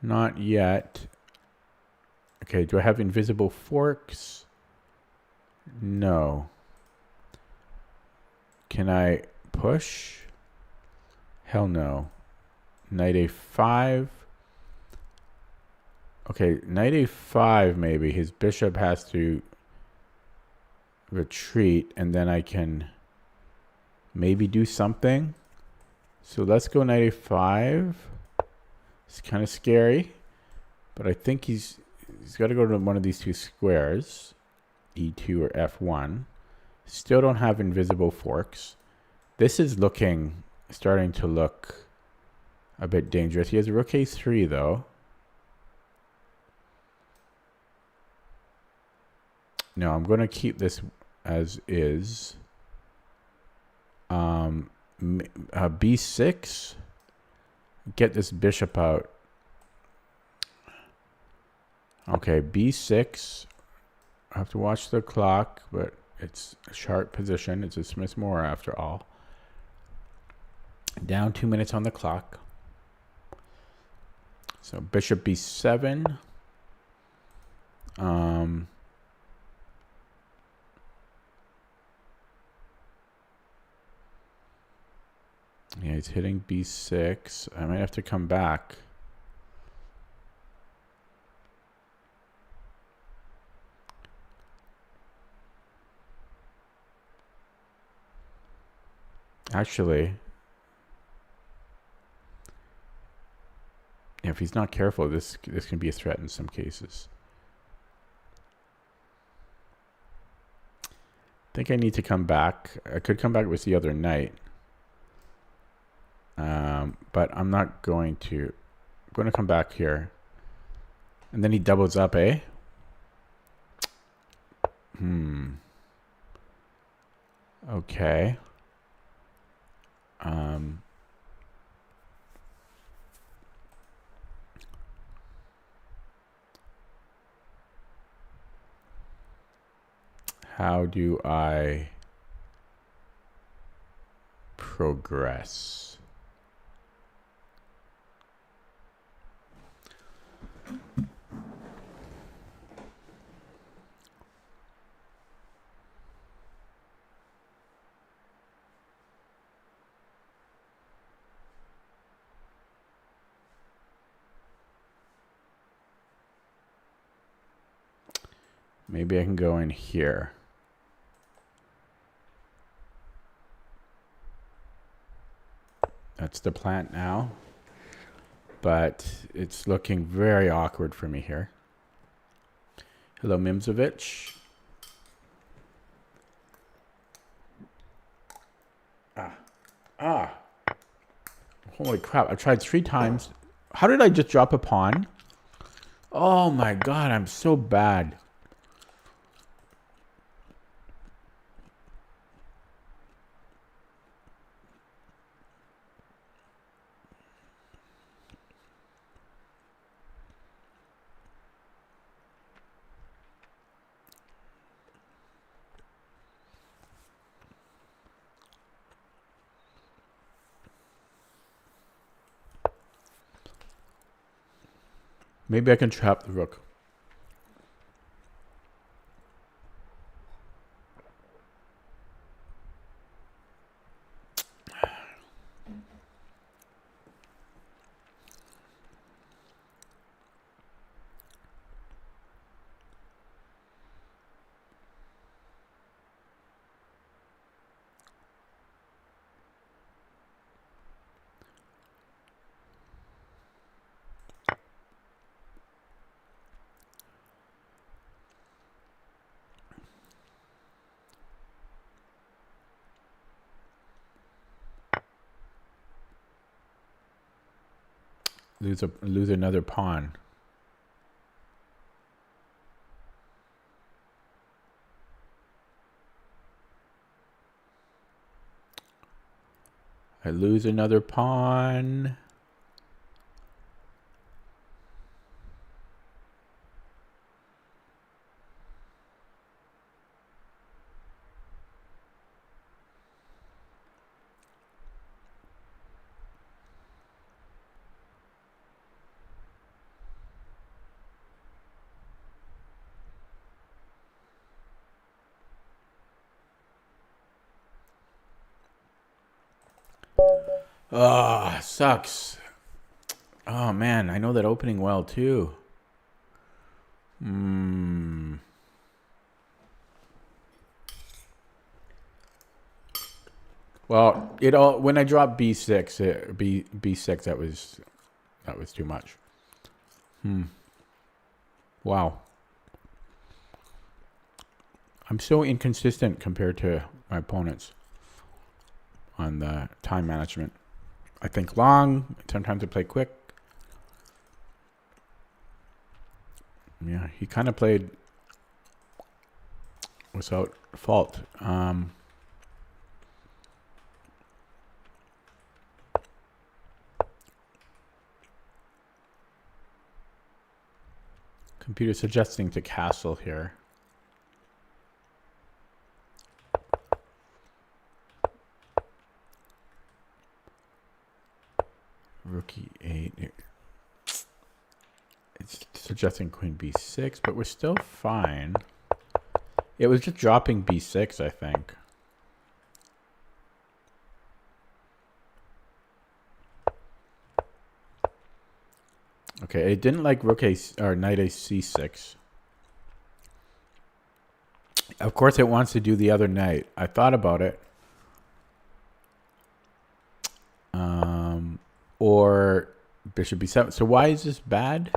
Not yet. Okay, do I have invisible forks? No. Can I push? Hell no. Knight a5. Okay, knight a5 maybe. His bishop has to retreat, and then I can maybe do something. So let's go knight a5. It's kind of scary, but I think he's got to go to one of these two squares, e2 or f1. Still don't have invisible forks. This is starting to look a bit dangerous. He has rook a3 though. No, I'm going to keep this as is. B6. Get this bishop out. Okay, b6. I have to watch the clock, but it's a sharp position. It's a Smith-Morra after all. Down 2 minutes on the clock. So bishop b7. Yeah, he's hitting b6. I might have to come back. Actually, if he's not careful, this can be a threat in some cases. I think I need to come back. I could come back with the other knight. But I'm not going to. I'm going to come back here. And then he doubles up, eh? Okay. How do I progress? Maybe I can go in here. That's the plant now. But it's looking very awkward for me here. Hello, Mimsovich. Holy crap, I tried 3 times. How did I just drop a pawn? Oh my god, I'm so bad. Maybe I can trap the rook. Lose another pawn. I lose another pawn. Oh, sucks. Oh man, I know that opening well too. Well, when I dropped b6, b6 that was too much. Wow. I'm so inconsistent compared to my opponents on the time management. I think long, sometimes I play quick. Yeah, he kind of played without fault. Computer suggesting to castle here. Rook e8. It's suggesting queen b6, but we're still fine. It was just dropping b6, I think. Okay, it didn't like rook a or knight a c6. Of course, it wants to do the other knight. I thought about it. Or bishop b7. So why is this bad?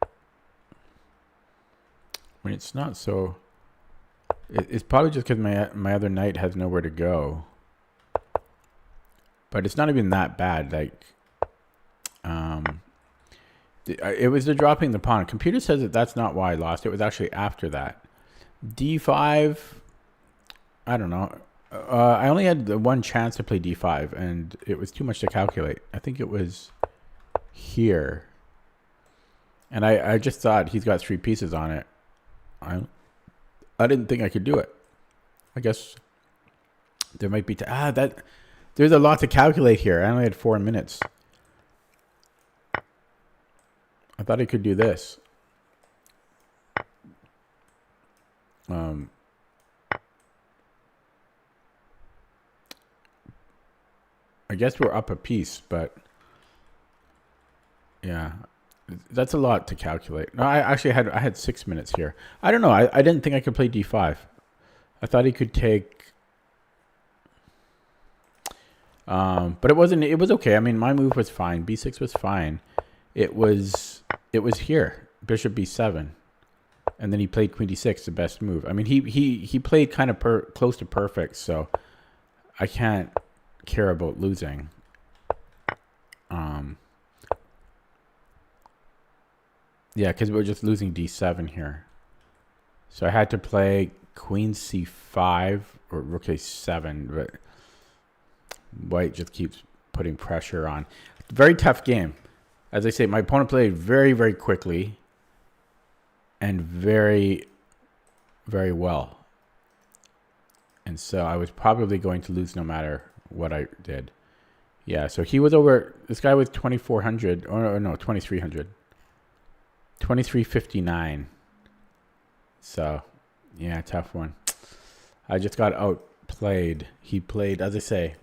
I mean, it's not so. It's probably just because my other knight has nowhere to go. But it's not even that bad. Like, it was the dropping the pawn. Computer says that that's not why I lost. It was actually after that. d5. I don't know. I only had the one chance to play d5, and it was too much to calculate. I think it was here. And I just thought he's got 3 pieces on it. I didn't think I could do it. I guess there might be... there's a lot to calculate here. I only had 4 minutes. I thought I could do this. I guess we're up a piece, but yeah, that's a lot to calculate. No, I had 6 minutes here. I don't know. I didn't think I could play d5. I thought he could take, but it wasn't. It was okay. I mean, my move was fine. b6 was fine. It was here, bishop b7, and then he played queen d6, the best move. I mean, he played kind of close to perfect, so I can't care about losing. Yeah, because we're just losing d7 here. So I had to play queen c5 or rook a7, but white just keeps putting pressure on. Very tough game. As I say, my opponent played very, very quickly and very, very well. And so I was probably going to lose no matter what I did. Yeah, so he was over, this guy was 2,400, or no, 2,300. 2359. So, yeah, tough one. I just got outplayed. He played, as I say,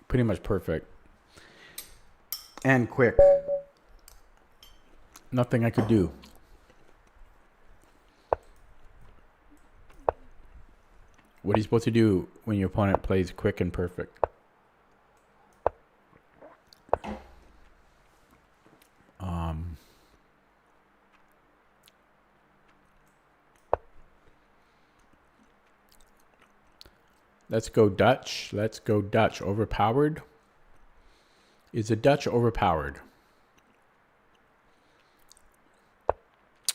pretty much perfect. And quick. Nothing I could do. What are you supposed to do when your opponent plays quick and perfect? Let's go Dutch. Let's go Dutch. Overpowered? Is the Dutch overpowered?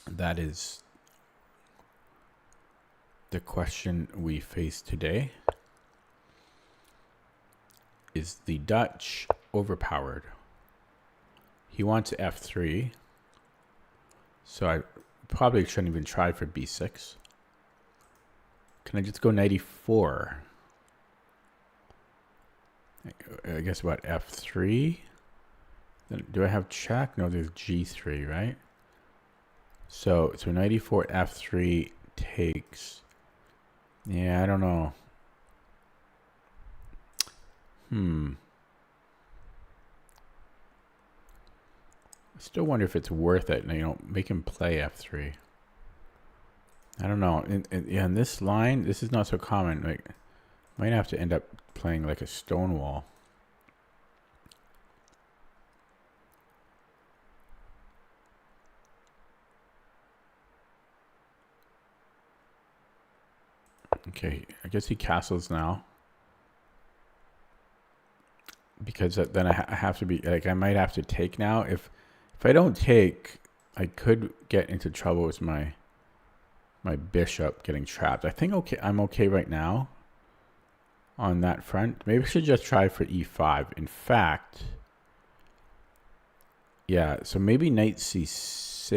That is the question we face today. Is the Dutch overpowered? He wants f3. So I probably shouldn't even try for b6. Can I just go knight e4? I guess what, f3? Then do I have check? No, there's g3, right? So knight e4, f3 takes. Yeah, I don't know. I still wonder if it's worth it. You know, make him play f3. I don't know. In this line, this is not so common. Like, might have to end up playing like a stone wall. Okay, I guess he castles now. Because then I have to be, like, I might have to take now. If I don't take, I could get into trouble with my bishop getting trapped. I think I'm okay right now on that front. Maybe I should just try for e5. In fact, yeah, so maybe knight c6.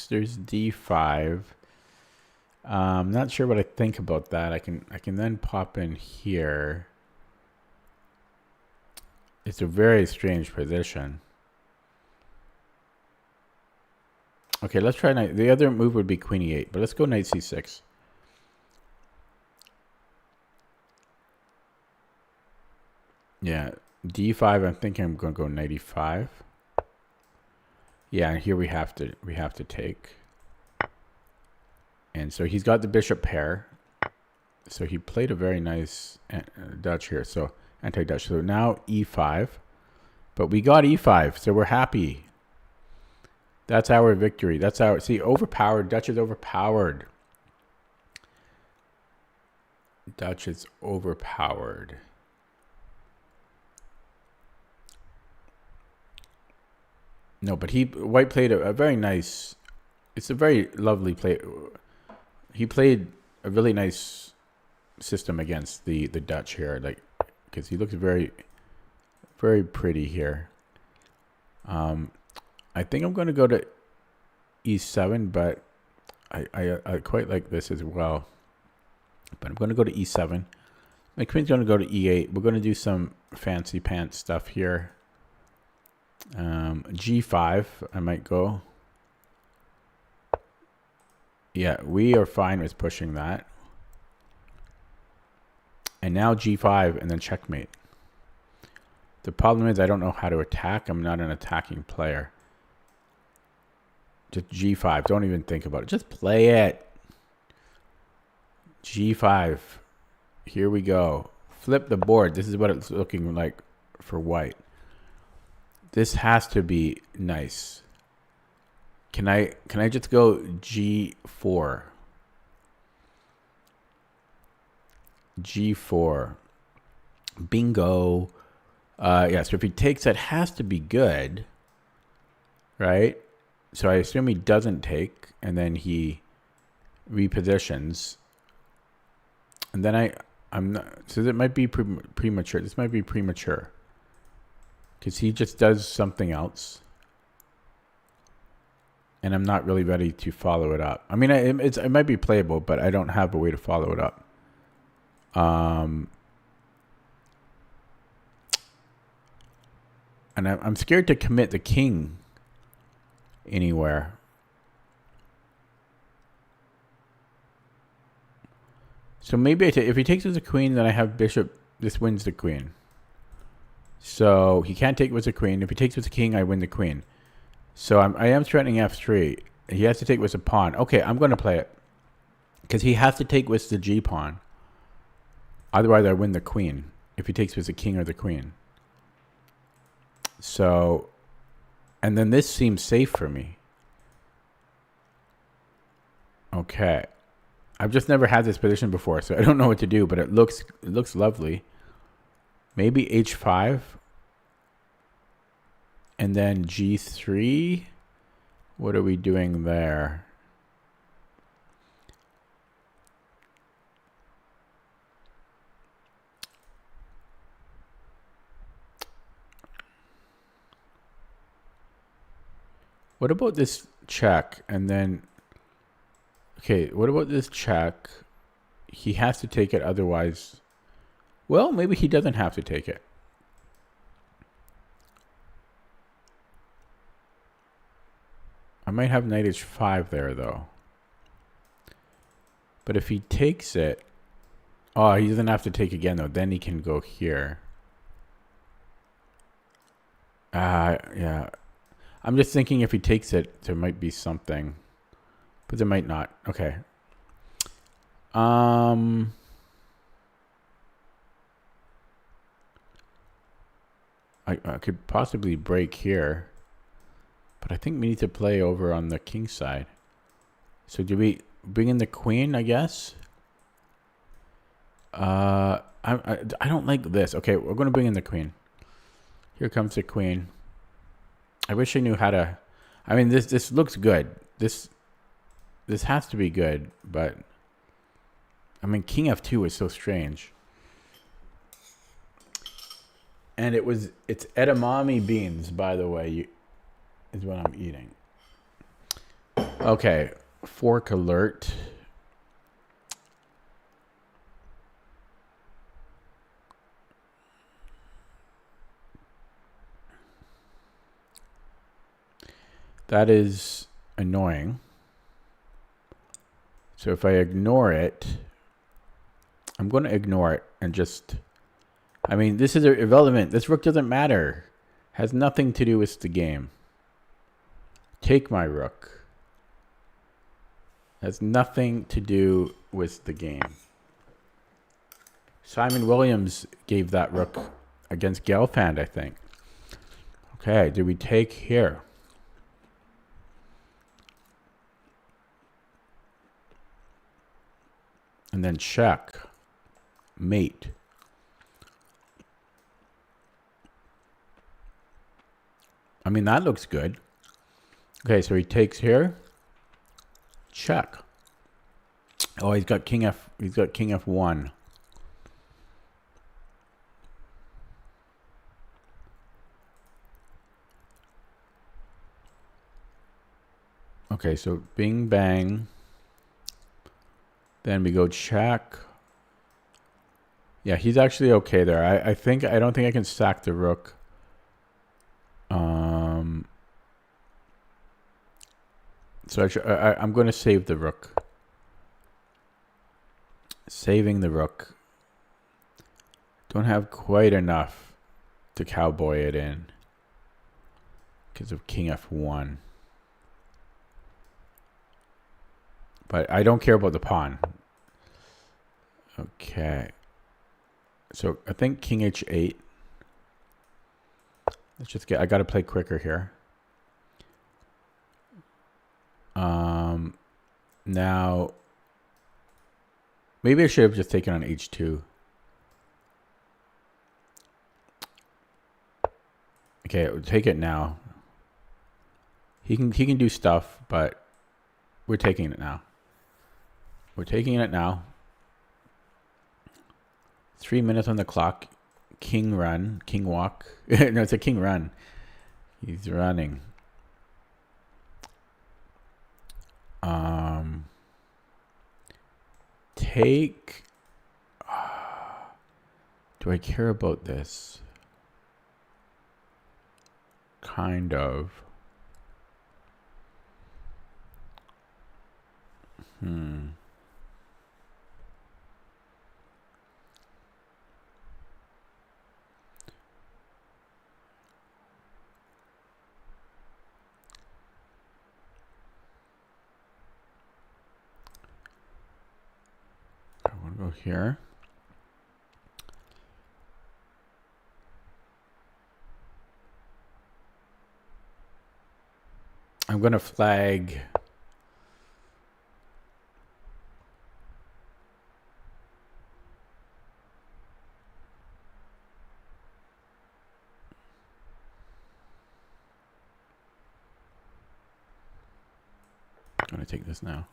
There's d5. I'm not sure what I think about that. I can then pop in here. It's a very strange position. Okay, let's try knight. The other move would be queen e8, but let's go knight c6. Yeah, d5. I'm thinking I'm going to go knight e5. Yeah, and here we have to take. And so he's got the bishop pair. So he played a very nice Dutch here. So anti-Dutch. So now e5. But we got e5, so we're happy. That's our victory. That's our... See, overpowered. Dutch is overpowered. Dutch is overpowered. No, but white played a very nice... It's a very lovely play. He played a really nice system against the Dutch here, like, because he looks very, very pretty here. I think I'm going to go to e7, but I quite like this as well. But I'm going to go to e7. My queen's going to go to e8. We're going to do some fancy pants stuff here. g5, I might go. Yeah, we are fine with pushing that. And now g5 and then checkmate. The problem is I don't know how to attack. I'm not an attacking player. Just g5. Don't even think about it. Just play it. g5. Here we go. Flip the board. This is what it's looking like for white. This has to be nice. Can I just go g4? g4. Bingo. Yeah, so if he takes, that has to be good. Right? So I assume he doesn't take, and then he repositions. And then I'm not... So that might be premature. This might be premature. Because he just does something else. And I'm not really ready to follow it up. I mean, it might be playable, but I don't have a way to follow it up. And I'm scared to commit the king anywhere. So maybe if he takes as a queen, then I have bishop. This wins the queen. So he can't take with a queen. If he takes with a king, I win the queen. So I am threatening f3. He has to take with a pawn. Okay, I'm going to play it. Because he has to take with the g pawn. Otherwise, I win the queen. If he takes with the king or the queen. So, and then this seems safe for me. Okay. I've just never had this position before, so I don't know what to do, but it looks lovely. Maybe h5. And then g3. What are we doing there? What about this check? And then, okay, what about this check? He has to take it, otherwise... Well, maybe he doesn't have to take it. I might have knight h5 there, though. But if he takes it... Oh, he doesn't have to take again, though. Then he can go here. Yeah. I'm just thinking if he takes it, there might be something. But there might not. Okay. I could possibly break here. But I think we need to play over on the king side. So do we bring in the queen, I guess? I don't like this. Okay, we're going to bring in the queen. Here comes the queen. I wish I knew how to... I mean, this looks good. This has to be good, but... I mean, king f2 is so strange. And it's edamame beans, by the way, is what I'm eating. Okay, fork alert. That is annoying. So if I ignore it, I'm going to ignore it and just I mean, this is irrelevant. This rook doesn't matter. Has nothing to do with the game. Take my rook. Has nothing to do with the game. Simon Williams gave that rook against Gelfand, I think. Okay, do we take here? And then check. Mate. I mean, that looks good. Okay, so he takes here. Check. Oh, he's got king F1. Okay, so bing bang. Then we go check. Yeah, he's actually okay there. I don't think I can sack the rook. So I'm going to save the rook. Saving the rook. Don't have quite enough to cowboy it in because of king F1. But I don't care about the pawn. Okay. So I think king H8. Let's just I got to play quicker here. Now, maybe I should have just taken on H2. Okay, take it now. He can do stuff, but we're taking it now. We're taking it now. 3 minutes on the clock. King run. King walk. No, it's a king run. He's running. Take. Do I care about this? Kind of. I want to go here. I'm going to flag. I'm going to take this now.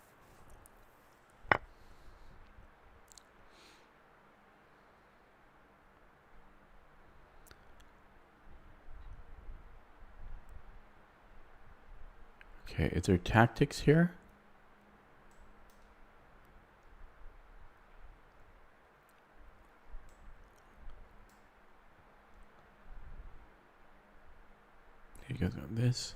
Okay, is there tactics here? You guys got this.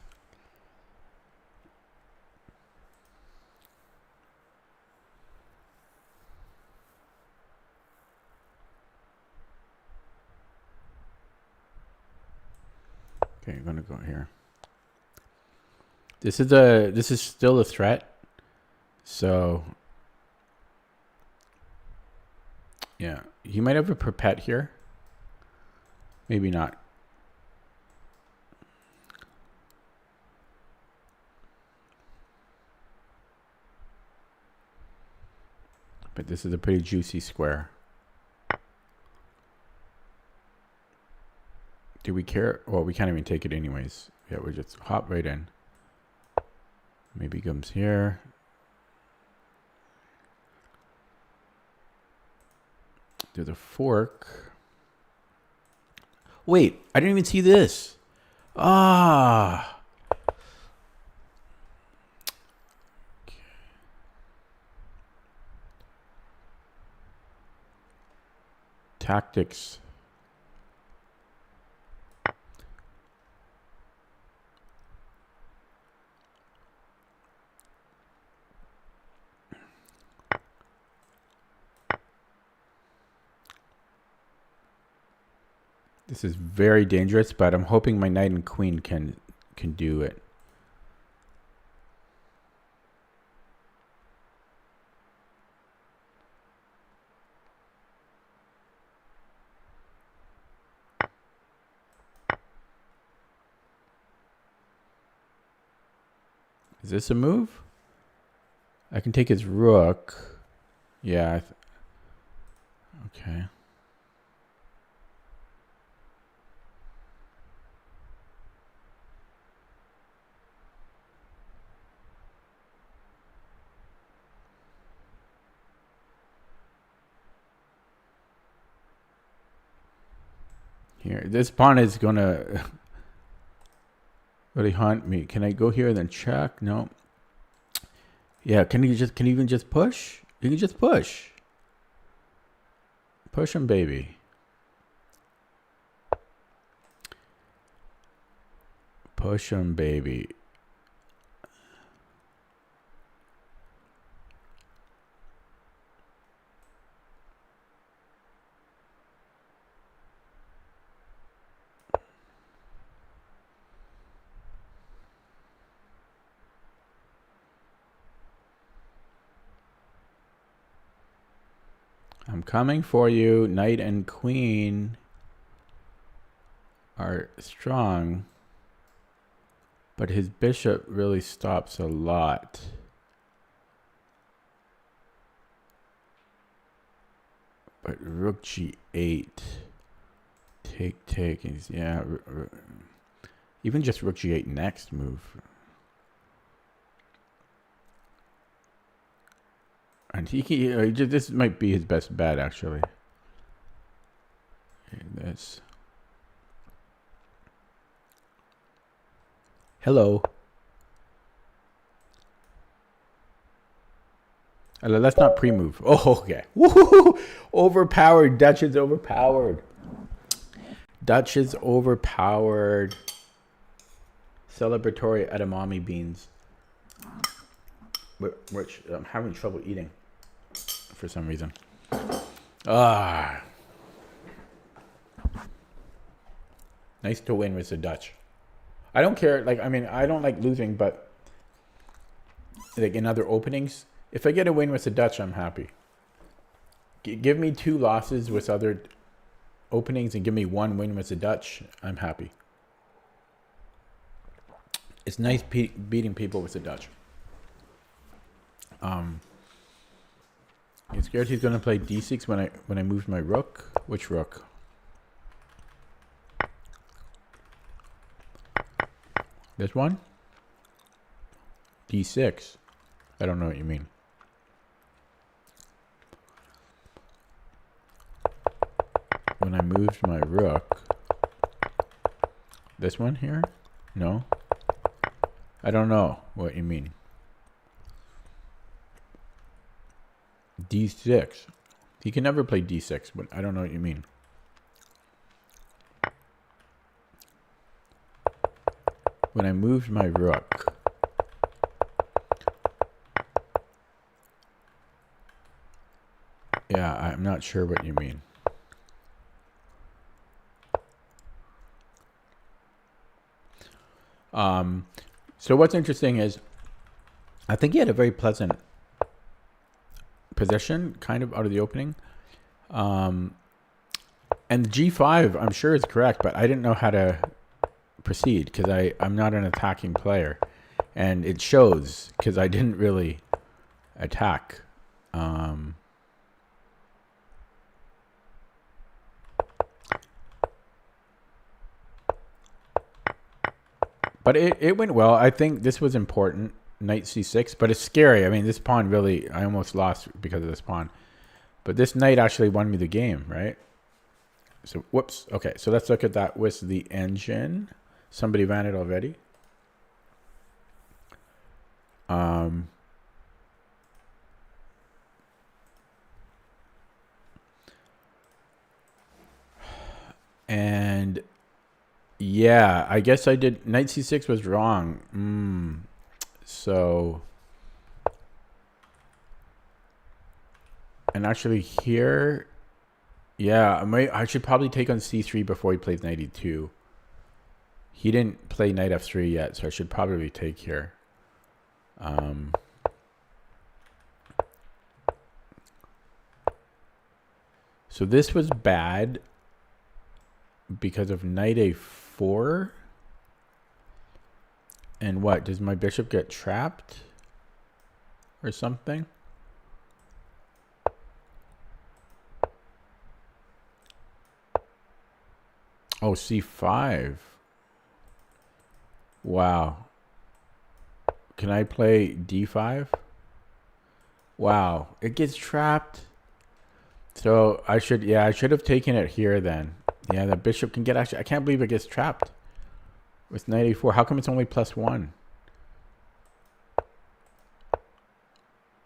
Okay, I'm gonna go here. This is still a threat. So yeah, he might have a perpet here. Maybe not. But this is a pretty juicy square. Do we care? Well, we can't even take it anyways. Yeah, we just hop right in. Maybe comes here. There's a fork. Wait, I didn't even see this. Ah. Okay. Tactics. This is very dangerous, but I'm hoping my knight and queen can do it. Is this a move? I can take his rook. Yeah. Okay. Here, this pawn is gonna really haunt me. Can I go here and then check? No. Yeah, can you even just push? You can just push. Push him, baby. Push him, baby. I'm coming for you. Knight and queen are strong, but his bishop really stops a lot. But rook g8. Take. Yeah. Even just rook g8 next move. And this might be his best bet, actually. Okay, this. Hello. Let's not pre-move. Oh, okay. Woohoo! Overpowered. Dutch is overpowered. Dutch is overpowered. Celebratory edamame beans. Which I'm having trouble eating for some reason. Nice to win with the Dutch. I don't care. Like, I mean, I don't like losing, but like in other openings, if I get a win with the Dutch, I'm happy. Give me 2 losses with other openings and give me 1 win with the Dutch, I'm happy. It's nice beating people with the Dutch. You scared he's gonna play d6 when I moved my rook? Which rook? This one? d6. I don't know what you mean. When I moved my rook. This one here? No? I don't know what you mean. d6. He can never play d6, but I don't know what you mean. When I moved my rook. Yeah, I'm not sure what you mean. So what's interesting is, I think he had a very pleasant position, kind of out of the opening. And g5, I'm sure is correct, but I didn't know how to proceed because I'm not an attacking player. And it shows because I didn't really attack. But it went well. I think this was important. Knight c6, but it's scary. I mean, this pawn really, I almost lost because of this pawn. But this knight actually won me the game, right? So, whoops. Okay, so let's look at that with the engine. Somebody ran it already. And yeah, I guess I did. Knight c6 was wrong. So, and actually here, Yeah, I should probably take on c3 before he plays knight e2. He didn't play knight f3 yet, so I should probably take here. So this was bad because of knight a4. And what? Does my bishop get trapped or something? Oh, c5. Wow. Can I play d5? Wow, it gets trapped. So I should have taken it here then. Yeah, the bishop can get actually. I can't believe it gets trapped with knight a4. How come it's only +1?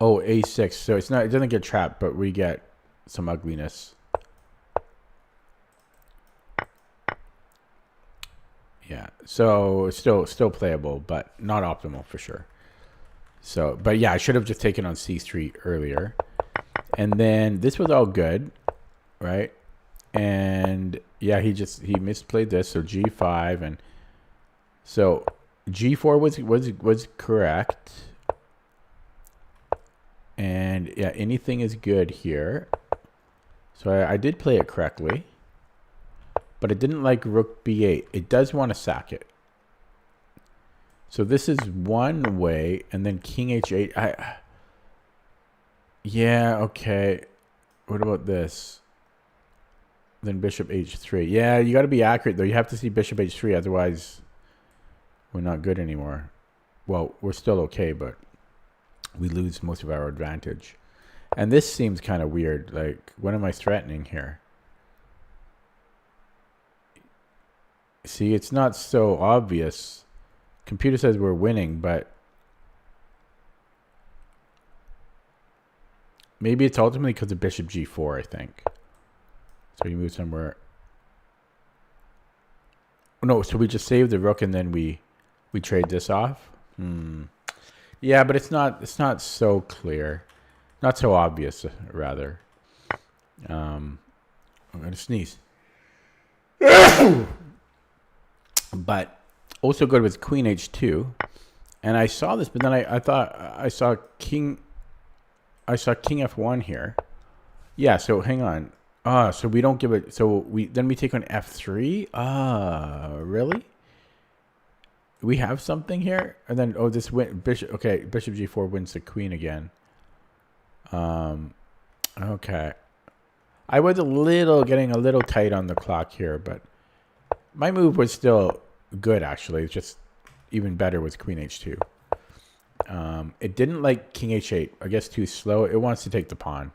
Oh, a6. So it's not. It doesn't get trapped, but we get some ugliness. Yeah. So still playable, but not optimal for sure. So, but yeah, I should have just taken on c3 earlier, and then this was all good, right? And yeah, he misplayed this, so g5, and so g4 was correct, and yeah, anything is good here. So I did play it correctly, but it didn't like rook b8. It does want to sack it. So this is one way, and then king h8. Yeah, okay. What about this? Then bishop h3. Yeah, you got to be accurate, though. You have to see bishop h3, otherwise we're not good anymore. Well, we're still okay, but we lose most of our advantage. And this seems kind of weird. Like, what am I threatening here? See, it's not so obvious. Computer says we're winning, but maybe it's ultimately because of bishop g4, I think. So you move somewhere. No, so we just save the rook and then we trade this off. Yeah, but it's not so clear, not so obvious, rather. I'm gonna sneeze. But also good with queen h2, and I saw this, but then I thought I saw king f1 here. Yeah, so hang on. So we don't give it. So we take on f3. Really? We have something here, and then this bishop. Okay, bishop g4 wins the queen again. Okay. I was getting a little tight on the clock here, but my move was still good, actually. It's just even better with queen h2. It didn't like king h8. I guess too slow. It wants to take the pawn.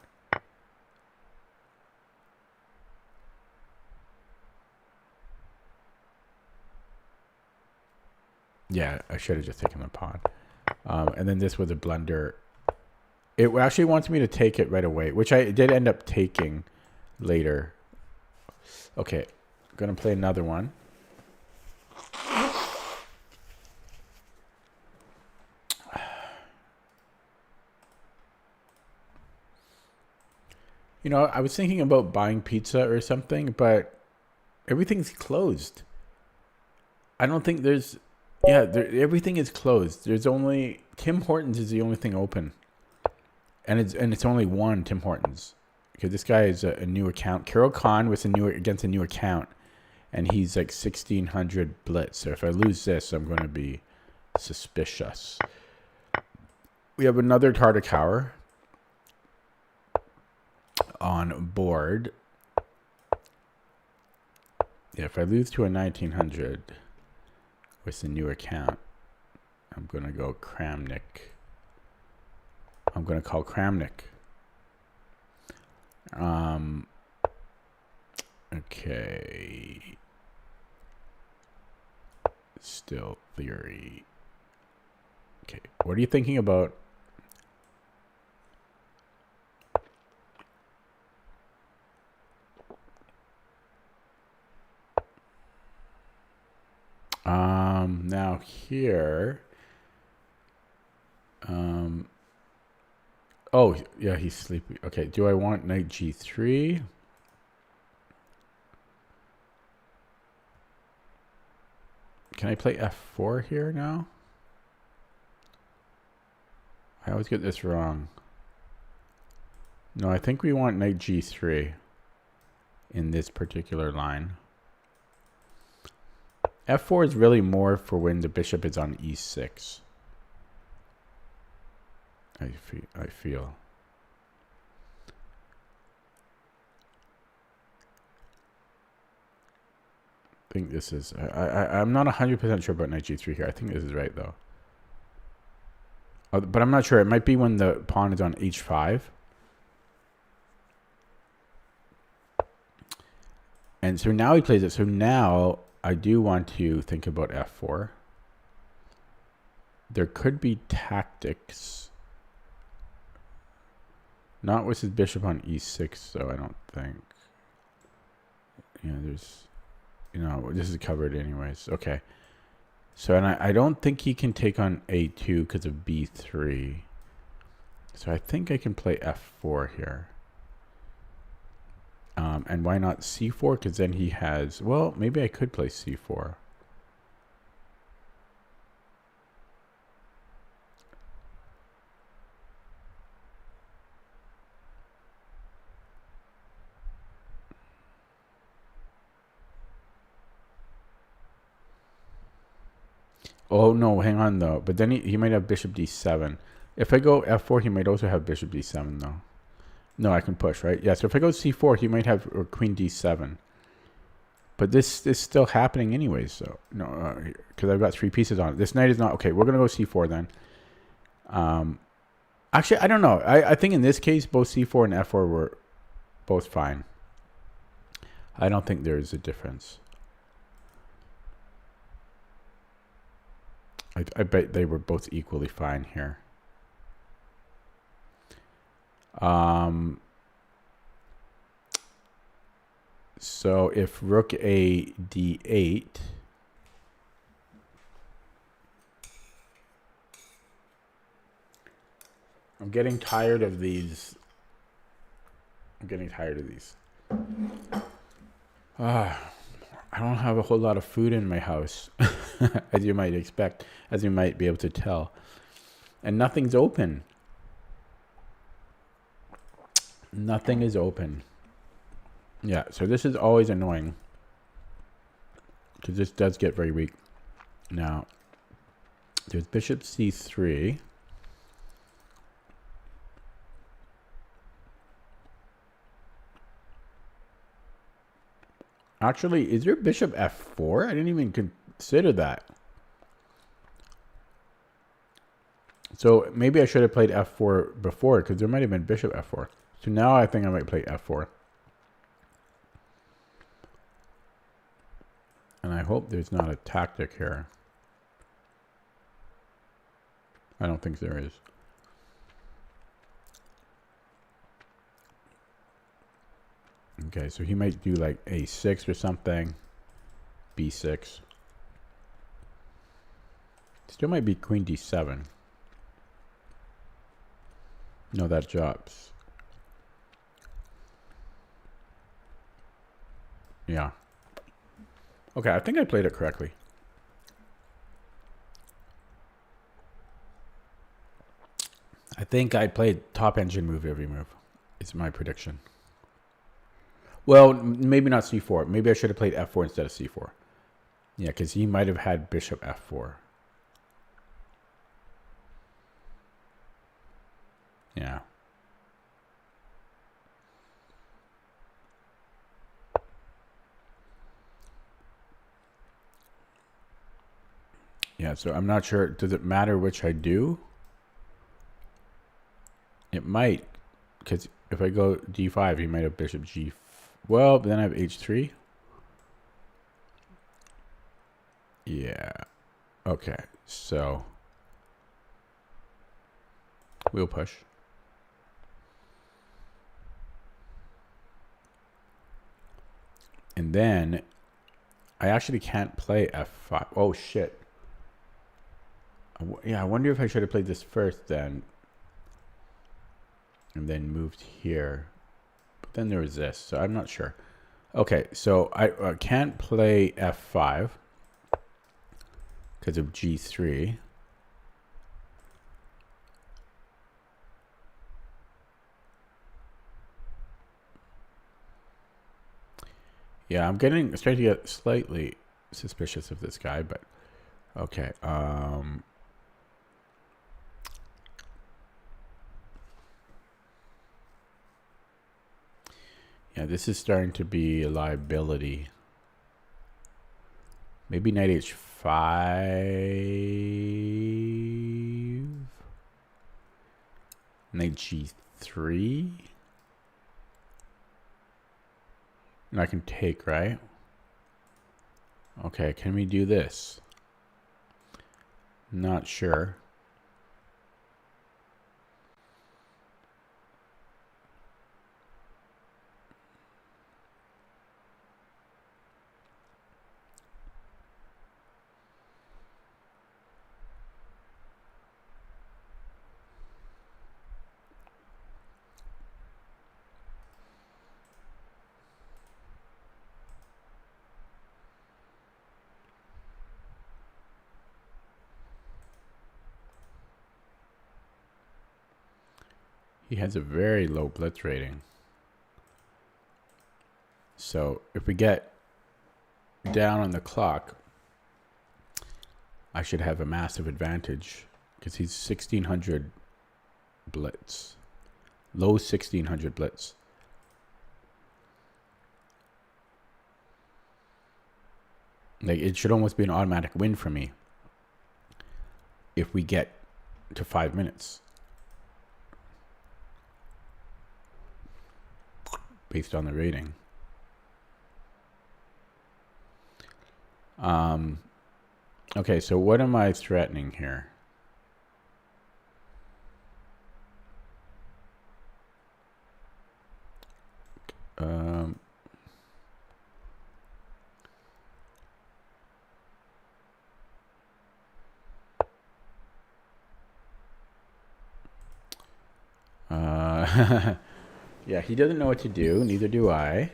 Yeah, I should have just taken the pawn. And then this was a blunder. It actually wants me to take it right away, which I did end up taking later. Okay, I'm going to play another one. You know, I was thinking about buying pizza or something, but everything's closed. I don't think there's... Yeah, everything is closed. There's only... Tim Hortons is the only thing open. And it's only one Tim Hortons. Because this guy is a new account. Carol Khan with against a new account. And he's like 1,600 blitz. So if I lose this, I'm going to be suspicious. We have another Tartar Tower on board. Yeah, if I lose to a 1900 with the new account, I'm going to go Kramnik. I'm going to call Kramnik. Okay. Still theory. Okay, what are you thinking about? Now here, oh yeah, he's sleepy. Okay, do I want knight g3? Can I play f4 here now? I always get this wrong. No, I think we want knight g3 in this particular line. f4 is really more for when the bishop is on e6. I feel. I think this is, I'm not 100% sure about knight g3 here. I think this is right though. But I'm not sure. It might be when the pawn is on h5. And so now he plays it. So now I do want to think about f4. There could be tactics. Not with his bishop on e6, though, I don't think. You know, there's... You know, this is covered anyways. Okay. So, and I don't think he can take on a2 because of b3. So I think I can play f4 here. And why not c4? Because then he has... Well, maybe I could play c4. Oh, no, hang on, though. But then he might have bishop d7. If I go f4, he might also have bishop d7, though. No, I can push, right? Yeah, so if I go c4, he might have queen d7. But this is still happening anyways, so... No, because I've got 3 pieces on it. This knight is not... Okay, we're going to go c4 then. Actually, I don't know. I think in this case, both c4 and f4 were both fine. I don't think there's a difference. I bet they were both equally fine here. So if rook a d8, I'm getting tired of these. I don't have a whole lot of food in my house, as you might expect, as you might be able to tell. And nothing's open. Nothing is open. Yeah, so this is always annoying. Because this does get very weak. Now, there's bishop c3. Actually, is there bishop f4? I didn't even consider that. So maybe I should have played f4 before, because there might have been bishop f4. So now I think I might play f4. And I hope there's not a tactic here. I don't think there is. Okay, so he might do like a6 or something. b6. Still might be queen d7. No, that drops. Yeah. Okay, I think I played it correctly. I think I played top engine move every move. It's my prediction. Well, maybe not c4. Maybe I should have played f4 instead of c4. Yeah, because he might have had bishop f4. Yeah. Yeah, so I'm not sure. Does it matter which I do? It might. Because if I go d5, he might have bishop g4. Well, then I have h3. Yeah. Okay, so we'll push. And then I actually can't play f5. Oh, shit. Yeah, I wonder if I should have played this first then. And then moved here. But then there was this, so I'm not sure. Okay, so I can't play f5. because of G3. Yeah, I'm starting to get slightly suspicious of this guy, but okay. Yeah, this is starting to be a liability. Maybe knight h5, knight g3. And I can take, right? Okay, can we do this? Not sure. He has a very low blitz rating. So if we get down on the clock, I should have a massive advantage because he's 1600 blitz. Low 1600 blitz. Like, it should almost be an automatic win for me if we get to 5 minutes. Based on the rating. Okay, so what am I threatening here? Yeah, he doesn't know what to do. Neither do I.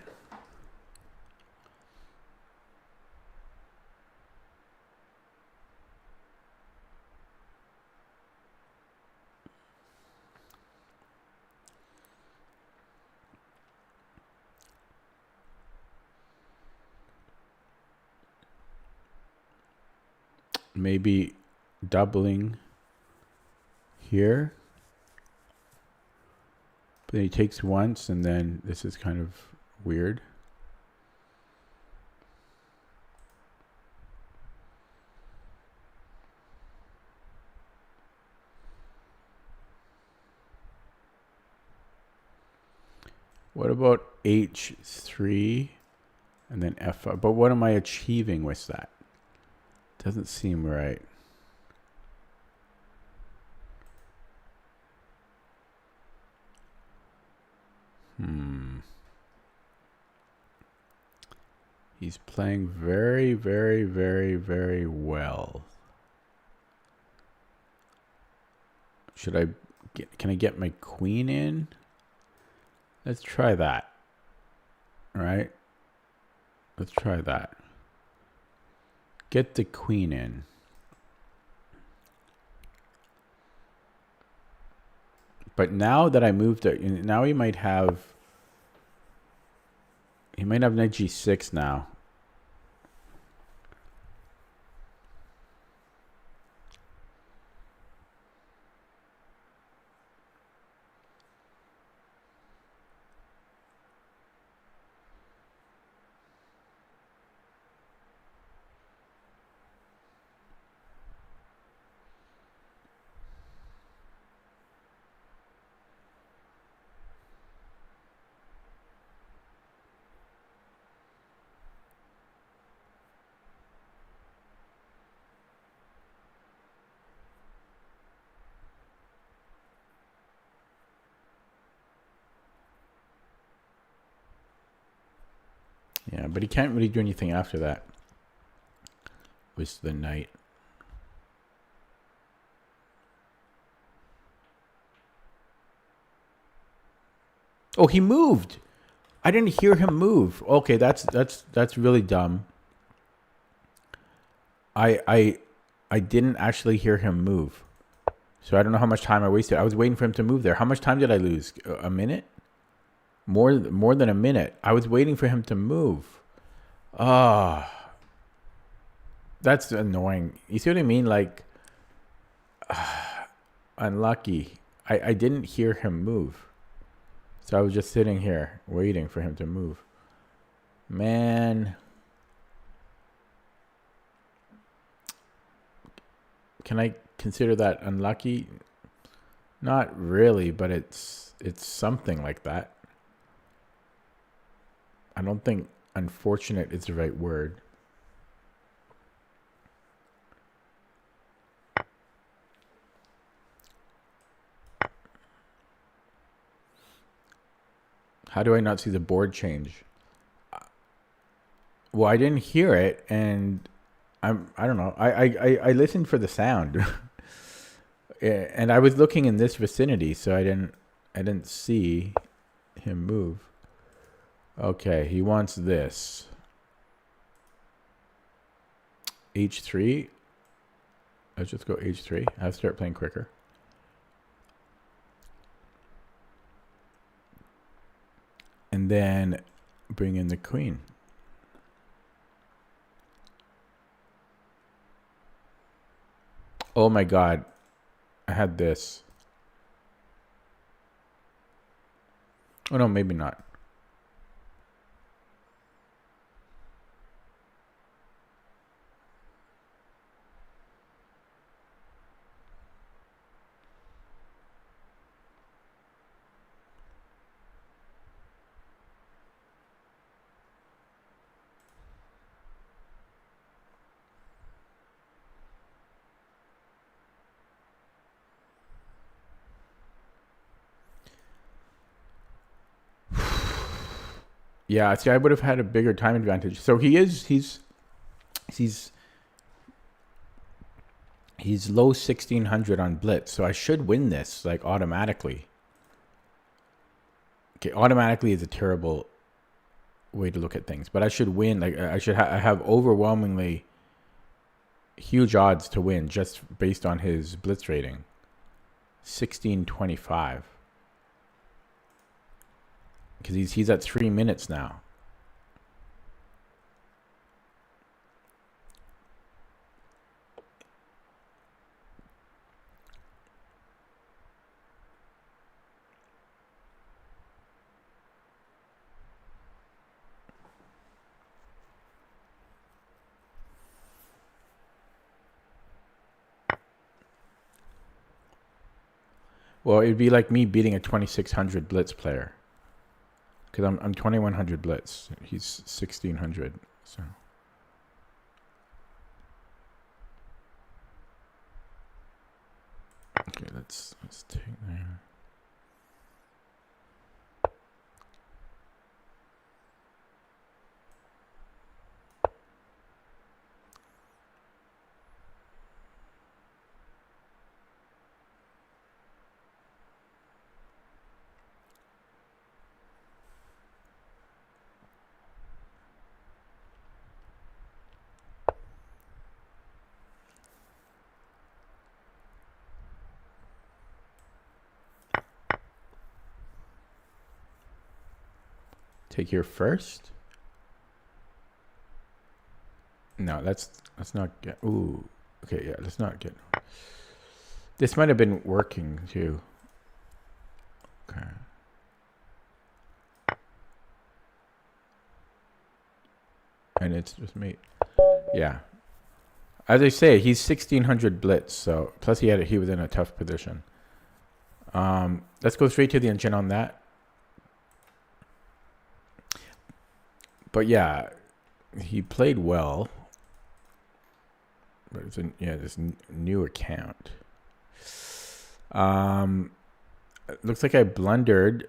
Maybe doubling here. But then he takes once, and then this is kind of weird. What about h3 and then f5? But what am I achieving with that? Doesn't seem right. He's playing very, very, very, very well. Can I get my queen in? Let's try that. All right. Let's try that. Get the queen in. But now that I moved it, now he might have knight g6 now. Yeah, but he can't really do anything after that with the knight. Oh, he moved. I didn't hear him move. Okay, that's really dumb. I I didn't actually hear him move. So I don't know how much time I wasted. I was waiting for him to move there. How much time did I lose? A minute? More than a minute. I was waiting for him to move. Ah, that's annoying. You see what I mean? Like, unlucky. I didn't hear him move. So I was just sitting here waiting for him to move. Man. Can I consider that unlucky? Not really, but it's something like that. I don't think unfortunate is the right word. How do I not see the board change? Well, I didn't hear it, and I don't know. I listened for the sound. And I was looking in this vicinity, so I didn't see him move. Okay, he wants this. H3. Let's just go H3. I'll start playing quicker. And then bring in the queen. Oh my god. I had this. Oh no, maybe not. Yeah, see, I would have had a bigger time advantage. So he's low 1600 on blitz, so I should win this like automatically. Okay, automatically is a terrible way to look at things, but I should win. Like I have overwhelmingly huge odds to win just based on his blitz rating. 1625. Because he's at 3 minutes now. Well, it'd be like me beating a 2600 blitz player. Because I'm 2100 blitz. He's 1600. So. Okay, let's take that. Take here first. No, let's not get. Ooh, okay, yeah, let's not get. This might have been working too. Okay. And it's just me. Yeah. As I say, he's 1600 blitz, so plus he was in a tough position. Let's go straight to the engine on that. But yeah, he played well. But it's this new account. It looks like I blundered.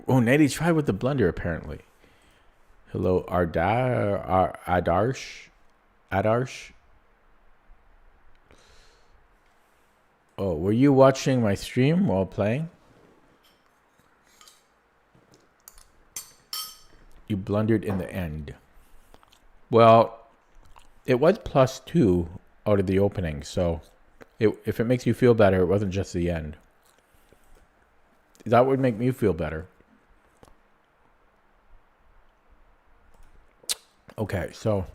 Oh, 95 with the blunder apparently. Hello, Adarsh. Oh, were you watching my stream while playing? You blundered in the end. Well, it was +2 out of the opening. So if it makes you feel better, it wasn't just the end. That would make me feel better. Okay, so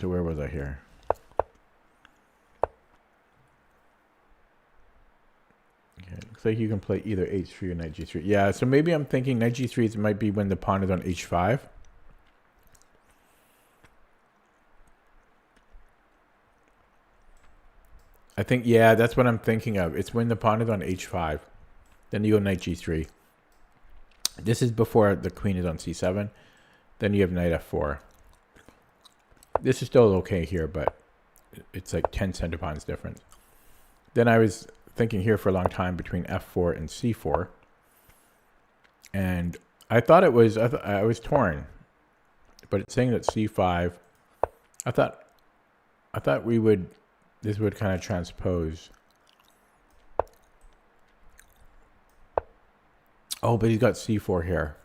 where was I here? Okay, looks like you can play either h3 or knight g3. Yeah, so maybe I'm thinking knight g3 might be when the pawn is on h5. I think, yeah, that's what I'm thinking of. It's when the pawn is on h5. Then you go knight g3. This is before the queen is on c7. Then you have knight f4. This is still okay here, but it's like 10 center pawns difference. Then I was thinking here for a long time between f4 and c4. And I thought it was, I was torn. But it's saying that c5. I thought this would kind of transpose. Oh, but he's got c4 here.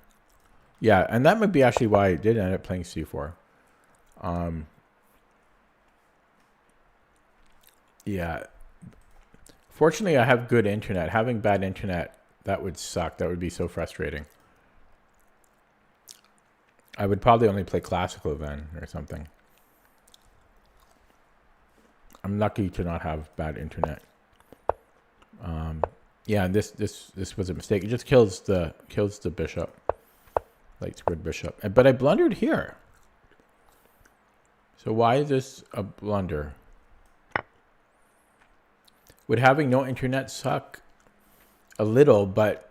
Yeah, and that might be actually why I did end up playing c4. Yeah. Fortunately, I have good internet. Having bad internet, that would suck. That would be so frustrating. I would probably only play classical then or something. I'm lucky to not have bad internet. Yeah, this was a mistake. It just kills the bishop. Light squared bishop. But I blundered here. So why is this a blunder? Would having no internet suck? A little, but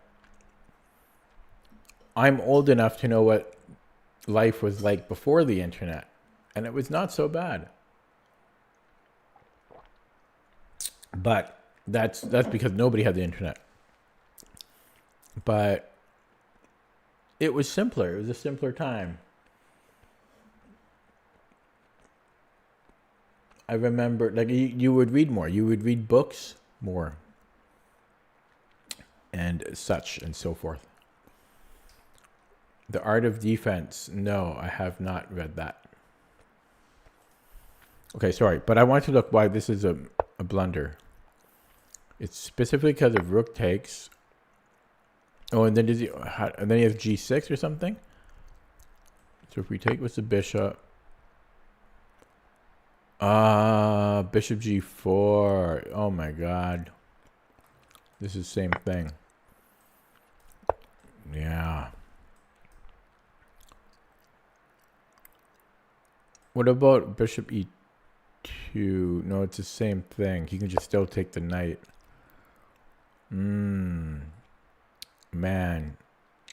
I'm old enough to know what life was like before the internet. And it was not so bad. But that's because nobody had the internet. But it was simpler. It was a simpler time. I remember, like, you would read more. You would read books more. And such and so forth. The Art of Defense. No, I have not read that. Okay, sorry. But I want to look why this is a blunder. It's specifically because of rook takes. Oh, and then he has g6 or something. So if we take with the bishop, bishop g4. Oh my god, this is the same thing. Yeah. What about bishop e2? No, it's the same thing. He can just still take the knight. Man.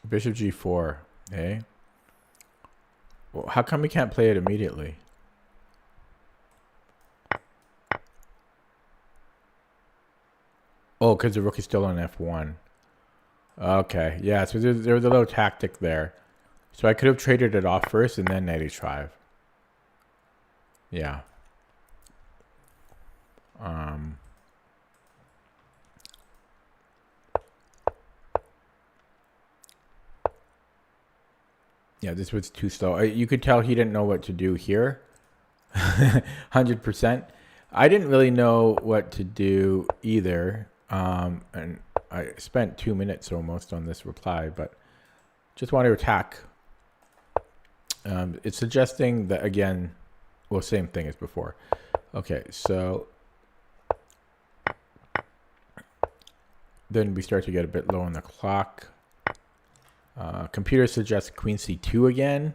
Bishop g4. Eh? Well, how come we can't play it immediately? Oh, because the rook is still on f1. Okay. Yeah, so there was a little tactic there. So I could have traded it off first and then knight h5. Yeah. Yeah, this was too slow. You could tell he didn't know what to do here. 100%. I didn't really know what to do either. And I spent 2 minutes almost on this reply, but just want to attack. It's suggesting that, again, well, same thing as before. Okay, so then we start to get a bit low on the clock. Computer suggests queen c2 again.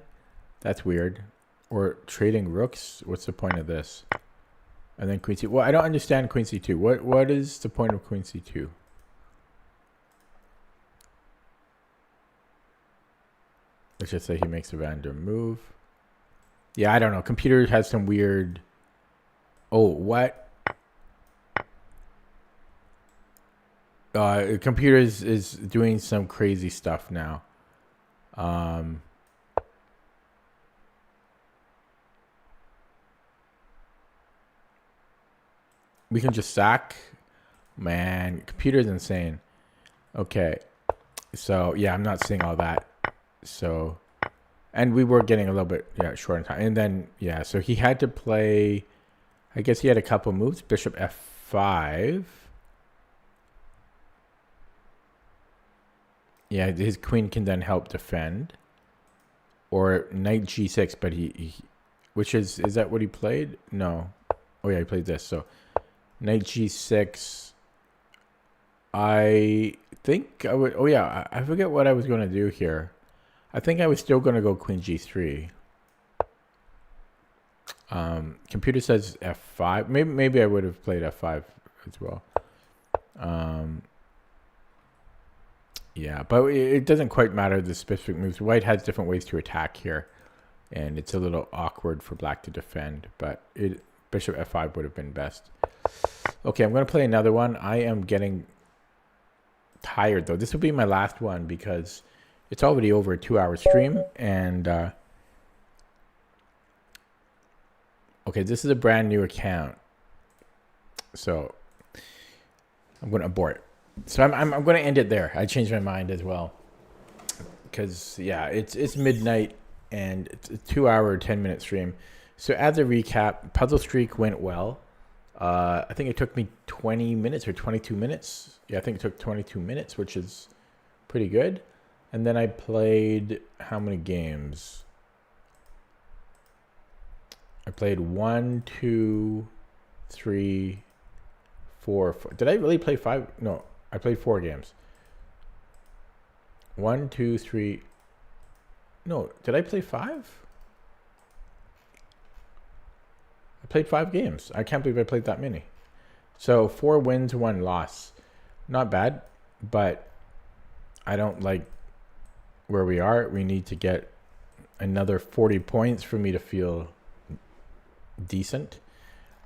That's weird. Or trading rooks. What's the point of this? And then queen c. Well, I don't understand queen c2. What is the point of queen c2? Let's just say he makes a random move. Yeah, I don't know. Computer has some weird. Oh, what? Computer is doing some crazy stuff now. We can just sack. Man, computer's insane. Okay. So, yeah, I'm not seeing all that. So, and we were getting a little bit short in time. And then so he had to play. I guess he had a couple moves. Bishop f5. Yeah, his queen can then help defend. Or knight g6, but he which is that what he played? No. Oh yeah, he played this. So knight g6. I think I would. Oh yeah, I forget what I was going to do here. I think I was still going to go queen g3. Computer says f5. Maybe I would have played f5 as well. Yeah, but it doesn't quite matter the specific moves. White has different ways to attack here, and it's a little awkward for black to defend, but bishop f5 would have been best. Okay, I'm going to play another one. I am getting tired, though. This will be my last one because it's already over a 2-hour stream, and okay, this is a brand new account, so I'm going to abort. So I'm going to end it there. I changed my mind as well because it's midnight and it's a 2-hour 10-minute stream. So as a recap, Puzzle Streak went well. I think it took me 20 minutes or 22 minutes. Yeah, I think it took 22 minutes, which is pretty good. And then I played how many games? I played 1, 2, 3, 4. Did I really play 5? No. I played 4 games. 1, 2, 3. No, did I play 5? I played 5 games. I can't believe I played that many. So 4 wins, 1 loss. Not bad, but I don't like where we are. We need to get another 40 points for me to feel decent.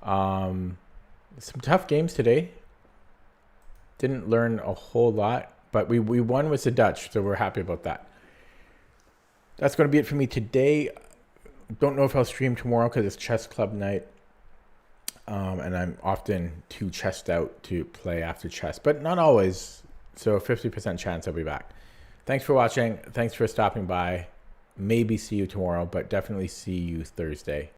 Some tough games today. Didn't learn a whole lot, but we won with the Dutch, so we're happy about that. That's going to be it for me today. Don't know if I'll stream tomorrow because it's chess club night, and I'm often too chessed out to play after chess, but not always, so 50% chance I'll be back. Thanks for watching. Thanks for stopping by. Maybe see you tomorrow, but definitely see you Thursday.